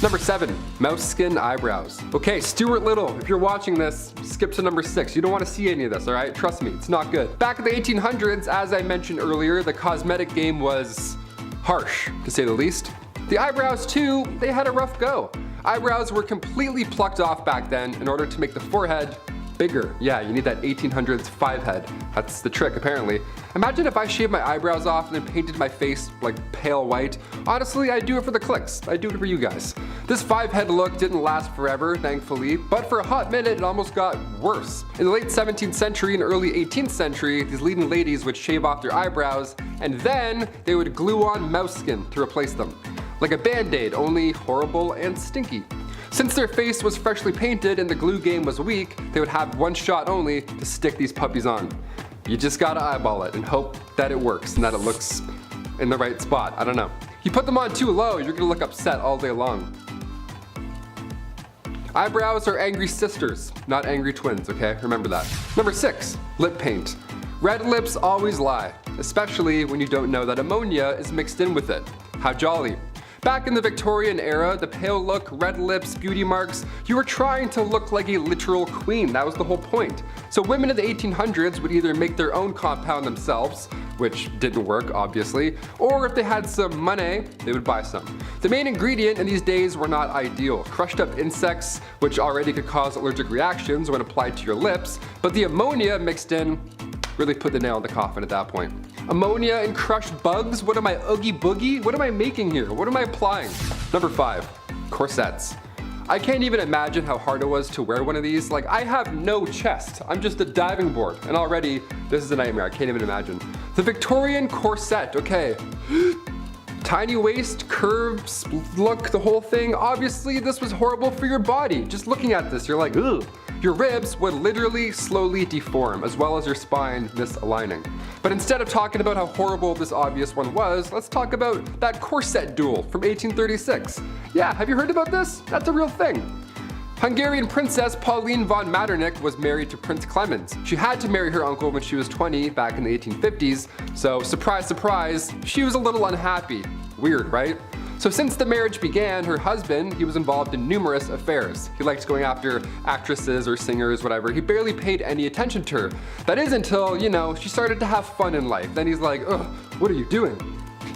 Number 7, mouse skin eyebrows. Okay, Stuart Little, if you're watching this, skip to number 6. You don't want to see any of this, alright? Trust me, it's not good. Back in the 1800s, as I mentioned earlier, the cosmetic game was harsh, to say the least. The eyebrows too, they had a rough go. Eyebrows were completely plucked off back then in order to make the forehead bigger. Yeah, you need that 1800s 5 head. That's the trick, apparently. Imagine if I shaved my eyebrows off and then painted my face like pale white. Honestly, I'd do it for the clicks. I'd do it for you guys. This 5 head look didn't last forever, thankfully, but for a hot minute it almost got worse. In the late 17th century and early 18th century, these leading ladies would shave off their eyebrows and then they would glue on mouse skin to replace them. Like a band-aid, only horrible and stinky. Since their face was freshly painted and the glue game was weak, they would have one shot only to stick these puppies on. You just gotta eyeball it and hope that it works and that it looks in the right spot. I don't know. You put them on too low, you're gonna look upset all day long. Eyebrows are angry sisters, not angry twins, okay? Remember that. Number 6, lip paint. Red lips always lie, especially when you don't know that ammonia is mixed in with it. How jolly. Back in the Victorian era, the pale look, red lips, beauty marks, you were trying to look like a literal queen. That was the whole point. So women in the 1800s would either make their own compound themselves, which didn't work, obviously, or if they had some money, they would buy some. The main ingredient in these days were not ideal. Crushed up insects, which already could cause allergic reactions when applied to your lips, but the ammonia mixed in really put the nail in the coffin at that point. Ammonia and crushed bugs? What am I, Oogie Boogie? What am I making here? What am I applying? Number 5, corsets. I can't even imagine how hard it was to wear one of these. Like, I have no chest. I'm just a diving board. And already, this is a nightmare. I can't even imagine. The Victorian corset, okay. Tiny waist, curves, look, the whole thing. Obviously, this was horrible for your body. Just looking at this, you're like, ugh. Your ribs would literally slowly deform, as well as your spine misaligning. But instead of talking about how horrible this obvious one was, let's talk about that corset duel from 1836. Yeah, have you heard about this? That's a real thing. Hungarian Princess Pauline von Metternich was married to Prince Clemens. She had to marry her uncle when she was 20 back in the 1850s, so surprise, surprise, she was a little unhappy. Weird, right? So since the marriage began, her husband, he was involved in numerous affairs. He liked going after actresses or singers, whatever. He barely paid any attention to her. That is until, she started to have fun in life. Then he's like, ugh, what are you doing?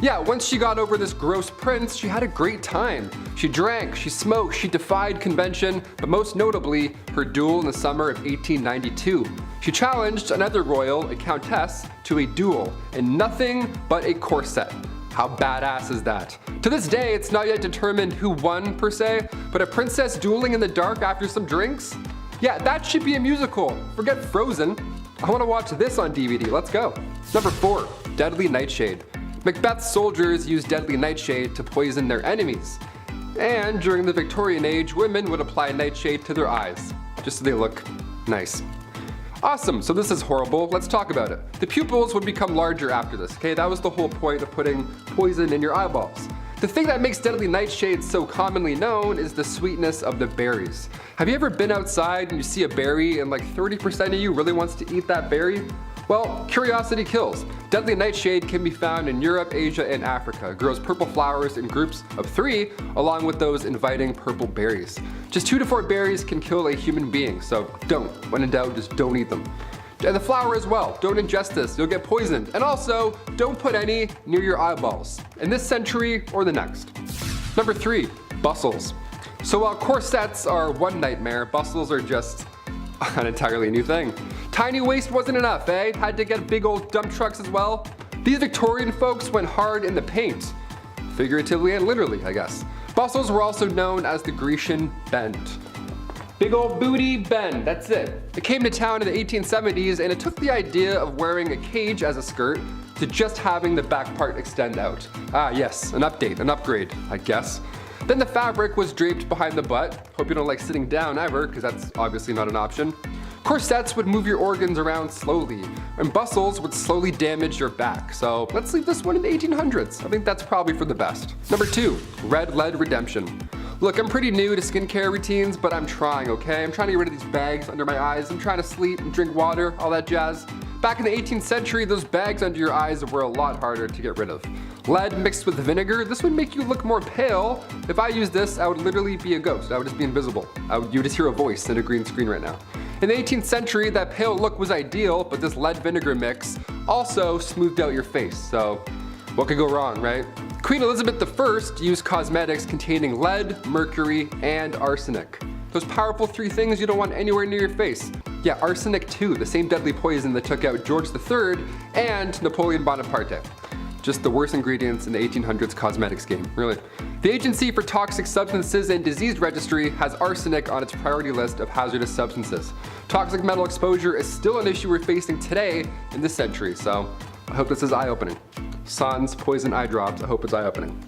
Yeah, once she got over this gross prince, she had a great time. She drank, she smoked, she defied convention, but most notably, her duel in the summer of 1892. She challenged another royal, a countess, to a duel in nothing but a corset. How badass is that? To this day, it's not yet determined who won per se, but a princess dueling in the dark after some drinks? Yeah, that should be a musical. Forget Frozen. I want to watch this on DVD. Let's go. Number 4, deadly nightshade. Macbeth's soldiers used deadly nightshade to poison their enemies. And during the Victorian age, women would apply nightshade to their eyes, just so they look nice. Awesome, so this is horrible. Let's talk about it. The pupils would become larger after this, okay? That was the whole point of putting poison in your eyeballs. The thing that makes deadly nightshade so commonly known is the sweetness of the berries. Have you ever been outside and you see a berry and like 30% of you really wants to eat that berry? Well, curiosity kills. Deadly nightshade can be found in Europe, Asia, and Africa. It grows purple flowers in groups of 3, along with those inviting purple berries. Just 2 to 4 berries can kill a human being, so don't. When in doubt, just don't eat them. And the flower as well. Don't ingest this, you'll get poisoned. And also, don't put any near your eyeballs, in this century or the next. Number 3, bustles. So while corsets are one nightmare, bustles are just an entirely new thing. Tiny waist wasn't enough, eh? Had to get big old dump trucks as well. These Victorian folks went hard in the paint. Figuratively and literally, I guess. Bustles were also known as the Grecian bend. Big old booty bend, that's it. It came to town in the 1870s and it took the idea of wearing a cage as a skirt to just having the back part extend out. Ah yes, an update, an upgrade, I guess. Then the fabric was draped behind the butt. Hope you don't like sitting down ever, because that's obviously not an option. Corsets would move your organs around slowly, and bustles would slowly damage your back. So let's leave this one in the 1800s. I think that's probably for the best. Number 2, red lead redemption. Look, I'm pretty new to skincare routines, but I'm trying, okay? I'm trying to get rid of these bags under my eyes. I'm trying to sleep and drink water, all that jazz. Back in the 18th century, those bags under your eyes were a lot harder to get rid of. Lead mixed with vinegar, this would make you look more pale. If I used this, I would literally be a ghost. I would just be invisible. You would just hear a voice in a green screen right now. In the 18th century, that pale look was ideal, but this lead vinegar mix also smoothed out your face. So what could go wrong, right? Queen Elizabeth I used cosmetics containing lead, mercury, and arsenic. Those powerful 3 things you don't want anywhere near your face. Yeah, arsenic too, the same deadly poison that took out George III and Napoleon Bonaparte. Just the worst ingredients in the 1800s cosmetics game, really. The Agency for Toxic Substances and Disease Registry has arsenic on its priority list of hazardous substances. Toxic metal exposure is still an issue we're facing today in this century, so I hope this is eye-opening. Sans poison eye drops, I hope it's eye-opening.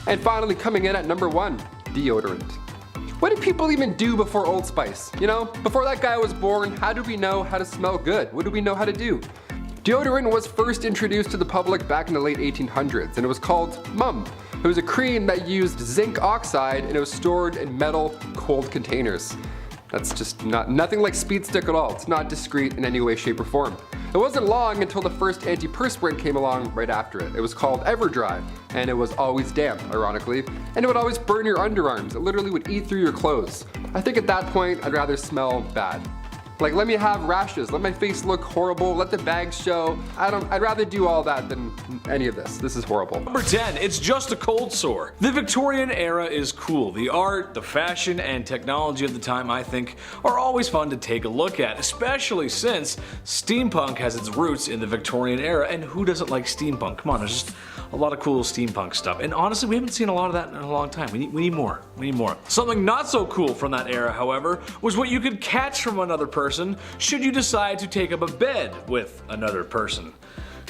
And finally, coming in at number 1, deodorant. What did people even do before Old Spice? You know, before that guy was born, how did we know how to smell good? What did we know how to do? Deodorant was first introduced to the public back in the late 1800s, and it was called Mum. It was a cream that used zinc oxide, and it was stored in metal, cold containers. That's just nothing like Speed Stick at all. It's not discreet in any way, shape, or form. It wasn't long until the first antiperspirant came along right after it. It was called Everdry, and it was always damp, ironically, and it would always burn your underarms. It literally would eat through your clothes. I think at that point, I'd rather smell bad. Like, let me have rashes, let my face look horrible, let the bags show. I'd rather do all that than any of this. This is horrible. Number 10, it's just a cold sore. The Victorian era is cool. The art, the fashion, and technology of the time, I think, are always fun to take a look at, especially since steampunk has its roots in the Victorian era, and who doesn't like steampunk? Come on, there's just a lot of cool steampunk stuff. And honestly, we haven't seen a lot of that in a long time. We need more. We need more. Something not so cool from that era, however, was what you could catch from another person should you decide to take up a bed with another person.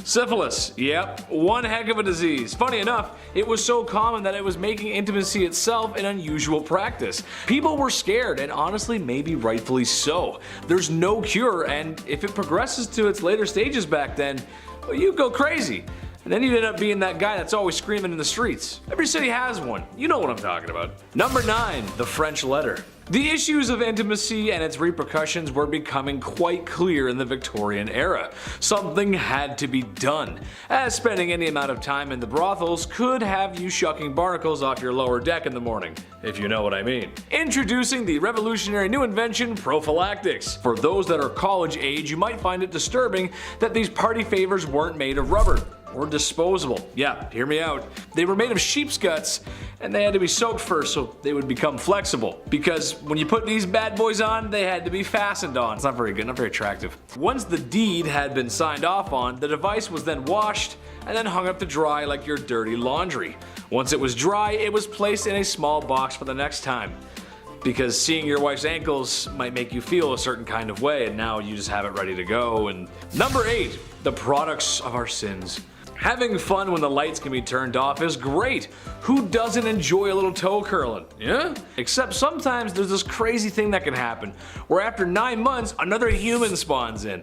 Syphilis, yep, one heck of a disease. Funny enough, it was so common that it was making intimacy itself an unusual practice. People were scared, and honestly, maybe rightfully so. There's no cure, and if it progresses to its later stages back then, well, you go crazy. And then you end up being that guy that's always screaming in the streets. Every city has one. You know what I'm talking about. Number 9, the French letter. The issues of intimacy and its repercussions were becoming quite clear in the Victorian era. Something had to be done, as spending any amount of time in the brothels could have you shucking barnacles off your lower deck in the morning, if you know what I mean. Introducing the revolutionary new invention, prophylactics. For those that are college age, you might find it disturbing that these party favors weren't made of rubber or disposable. Yeah, hear me out. They were made of sheep's guts, and they had to be soaked first so they would become flexible. Because when you put these bad boys on, they had to be fastened on. It's not very good, not very attractive. Once the deed had been signed off on, the device was then washed and then hung up to dry like your dirty laundry. Once it was dry, it was placed in a small box for the next time. Because seeing your wife's ankles might make you feel a certain kind of way, and now you just have it ready to go. And number 8, the products of our sins. Having fun when the lights can be turned off is great. Who doesn't enjoy a little toe curling? Yeah? Except sometimes there's this crazy thing that can happen, where after 9 months, another human spawns in.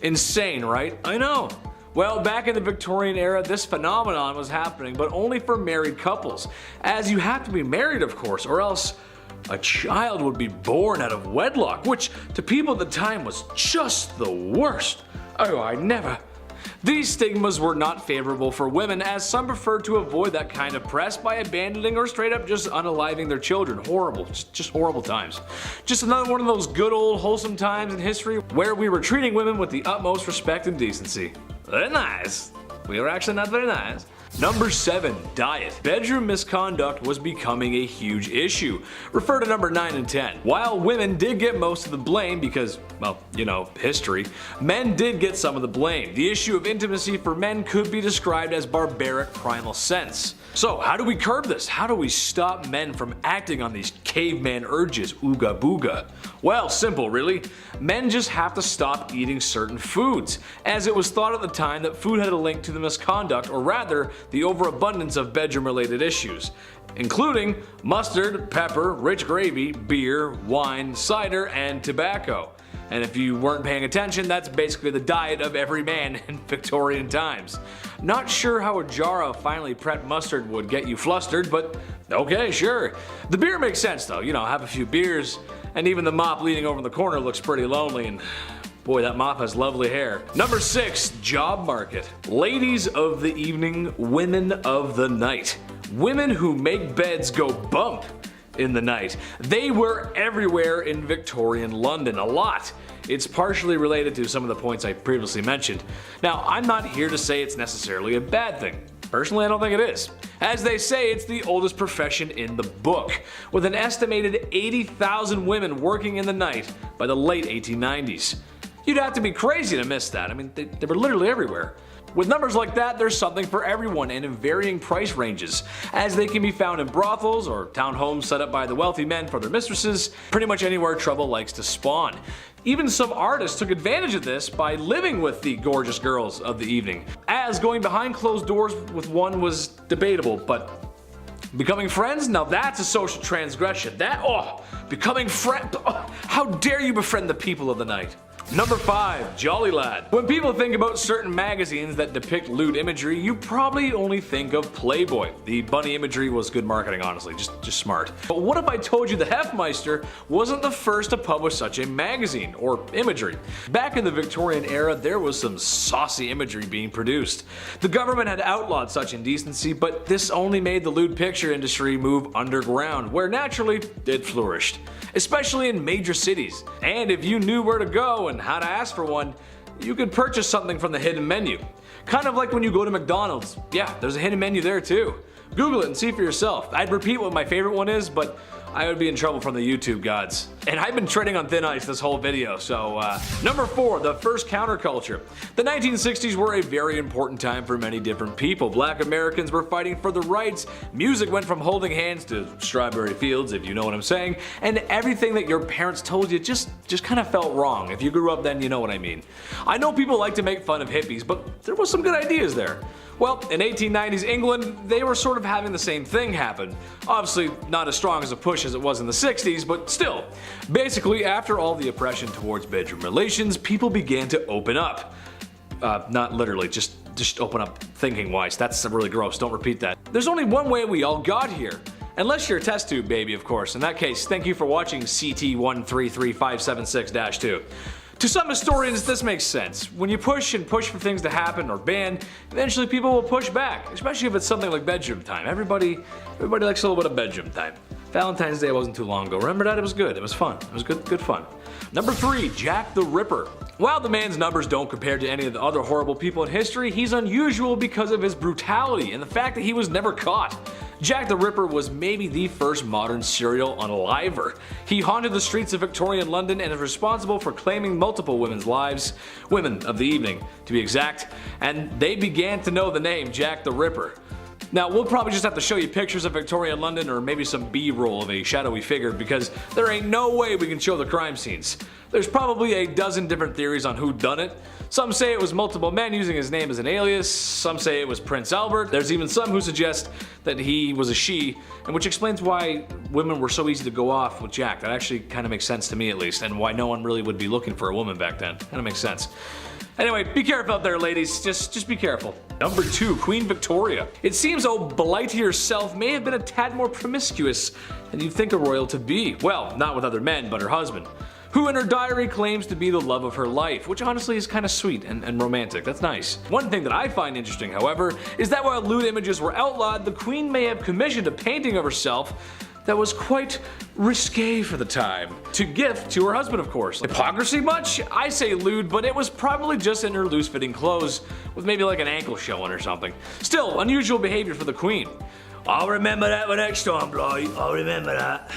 Insane, right? I know. Well, back in the Victorian era, this phenomenon was happening, but only for married couples. As you have to be married, of course, or else a child would be born out of wedlock, which to people at the time was just the worst. Oh, I never. These stigmas were not favorable for women, as some preferred to avoid that kind of press by abandoning or straight up just unaliving their children. Horrible, just horrible times. Just another one of those good old wholesome times in history where we were treating women with the utmost respect and decency. Very nice. We were actually not very nice. Number 7, diet. Bedroom misconduct was becoming a huge issue. Refer to number 9 and 10. While women did get most of the blame because, well, you know, history, men did get some of the blame. The issue of intimacy for men could be described as barbaric primal sense. So how do we curb this? How do we stop men from acting on these caveman urges, ooga booga? Well, simple really. Men just have to stop eating certain foods, as it was thought at the time that food had a link to the misconduct, or rather, the overabundance of bedroom-related issues, including mustard, pepper, rich gravy, beer, wine, cider, and tobacco. And if you weren't paying attention, that's basically the diet of every man in Victorian times. Not sure how a jar of finely prepped mustard would get you flustered, but okay, sure. The beer makes sense though, you know, have a few beers, and even the mop leaning over in the corner looks pretty lonely, and boy, that mop has lovely hair. Number 6, job market. Ladies of the evening, women of the night. Women who make beds go bump in the night. They were everywhere in Victorian London, a lot. It's partially related to some of the points I previously mentioned. Now, I'm not here to say it's necessarily a bad thing. Personally, I don't think it is. As they say, it's the oldest profession in the book, with an estimated 80,000 women working in the night by the late 1890s. You'd have to be crazy to miss that. I mean, they were literally everywhere. With numbers like that, there's something for everyone and in varying price ranges, as they can be found in brothels or townhomes set up by the wealthy men for their mistresses, pretty much anywhere trouble likes to spawn. Even some artists took advantage of this by living with the gorgeous girls of the evening, as going behind closed doors with one was debatable, but becoming friends? Now that's a social transgression. Becoming friend, how dare you befriend the people of the night? Number 5, Jolly Lad. When people think about certain magazines that depict lewd imagery, you probably only think of Playboy. The bunny imagery was good marketing, honestly, just smart. But what if I told you the Hefmeister wasn't the first to publish such a magazine, or imagery? Back in the Victorian era, there was some saucy imagery being produced. The government had outlawed such indecency, but this only made the lewd picture industry move underground, where naturally it flourished, especially in major cities. And if you knew where to go and how to ask for one, you could purchase something from the hidden menu. Kind of like when you go to McDonald's. Yeah, there's a hidden menu there too. Google it and see for yourself. I'd repeat what my favorite one is, but I would be in trouble from the YouTube gods. And I've been treading on thin ice this whole video, so Number 4, the first counterculture. The 1960s were a very important time for many different people. Black Americans were fighting for their rights, music went from holding hands to strawberry fields, if you know what I'm saying, and everything that your parents told you just kind of felt wrong. If you grew up then, you know what I mean. I know people like to make fun of hippies, but there was some good ideas there. Well, in 1890s England, they were sort of having the same thing happen. Obviously not as strong as a push as it was in the 60s, but still. Basically, after all the oppression towards bedroom relations, people began to open up. Not literally, just open up thinking wise. That's really gross, don't repeat that. There's only one way we all got here. Unless you're a test tube baby, of course. In that case, thank you for watching CT133576-2. To some historians, this makes sense. When you push and push for things to happen or ban, eventually people will push back, especially if it's something like bedroom time. Everybody likes a little bit of bedroom time. Valentine's Day wasn't too long ago. Remember that? It was good. It was fun. It was good fun. Number 3, Jack the Ripper. While the man's numbers don't compare to any of the other horrible people in history, he's unusual because of his brutality and the fact that he was never caught. Jack the Ripper was maybe the first modern serial unaliver. He haunted the streets of Victorian London and is responsible for claiming multiple women's lives, women of the evening to be exact, and they began to know the name Jack the Ripper. Now, we'll probably just have to show you pictures of Victorian London or maybe some B-roll of a shadowy figure because there ain't no way we can show the crime scenes. There's probably a dozen different theories on who done it. Some say it was multiple men using his name as an alias, some say it was Prince Albert, there's even some who suggest that he was a she, and which explains why women were so easy to go off with Jack. That actually kind of makes sense to me at least, and why no one really would be looking for a woman back then. Kind of makes sense. Anyway, be careful out there, ladies. Just be careful. Number 2, Queen Victoria. It seems old Blighty herself may have been a tad more promiscuous than you'd think a royal to be. Well, not with other men, but her husband, who in her diary claims to be the love of her life, which honestly is kind of sweet and romantic. That's nice. One thing that I find interesting, however, is that while lewd images were outlawed, the Queen may have commissioned a painting of herself that was quite risque for the time, to gift to her husband, of course. Hypocrisy much? I say lewd, but it was probably just in her loose-fitting clothes with maybe like an ankle showing or something. Still, unusual behavior for the Queen. I'll remember that for next time, Blight. I'll remember that.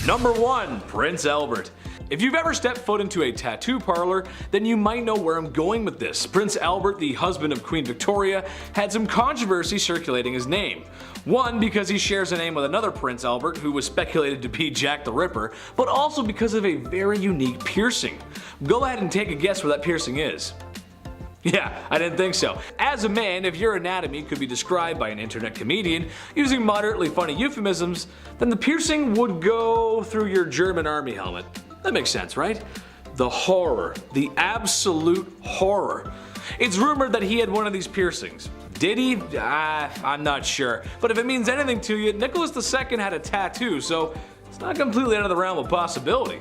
Number 1. Prince Albert. If you've ever stepped foot into a tattoo parlor, then you might know where I'm going with this. Prince Albert, the husband of Queen Victoria, had some controversy circulating his name. One, because he shares a name with another Prince Albert who was speculated to be Jack the Ripper, but also because of a very unique piercing. Go ahead and take a guess where that piercing is. Yeah, I didn't think so. As a man, if your anatomy could be described by an internet comedian using moderately funny euphemisms, then the piercing would go through your German army helmet. That makes sense, right? The horror. The absolute horror. It's rumored that he had one of these piercings. Did he? I'm not sure. But if it means anything to you, Nicholas II had a tattoo, so it's not completely out of the realm of possibility.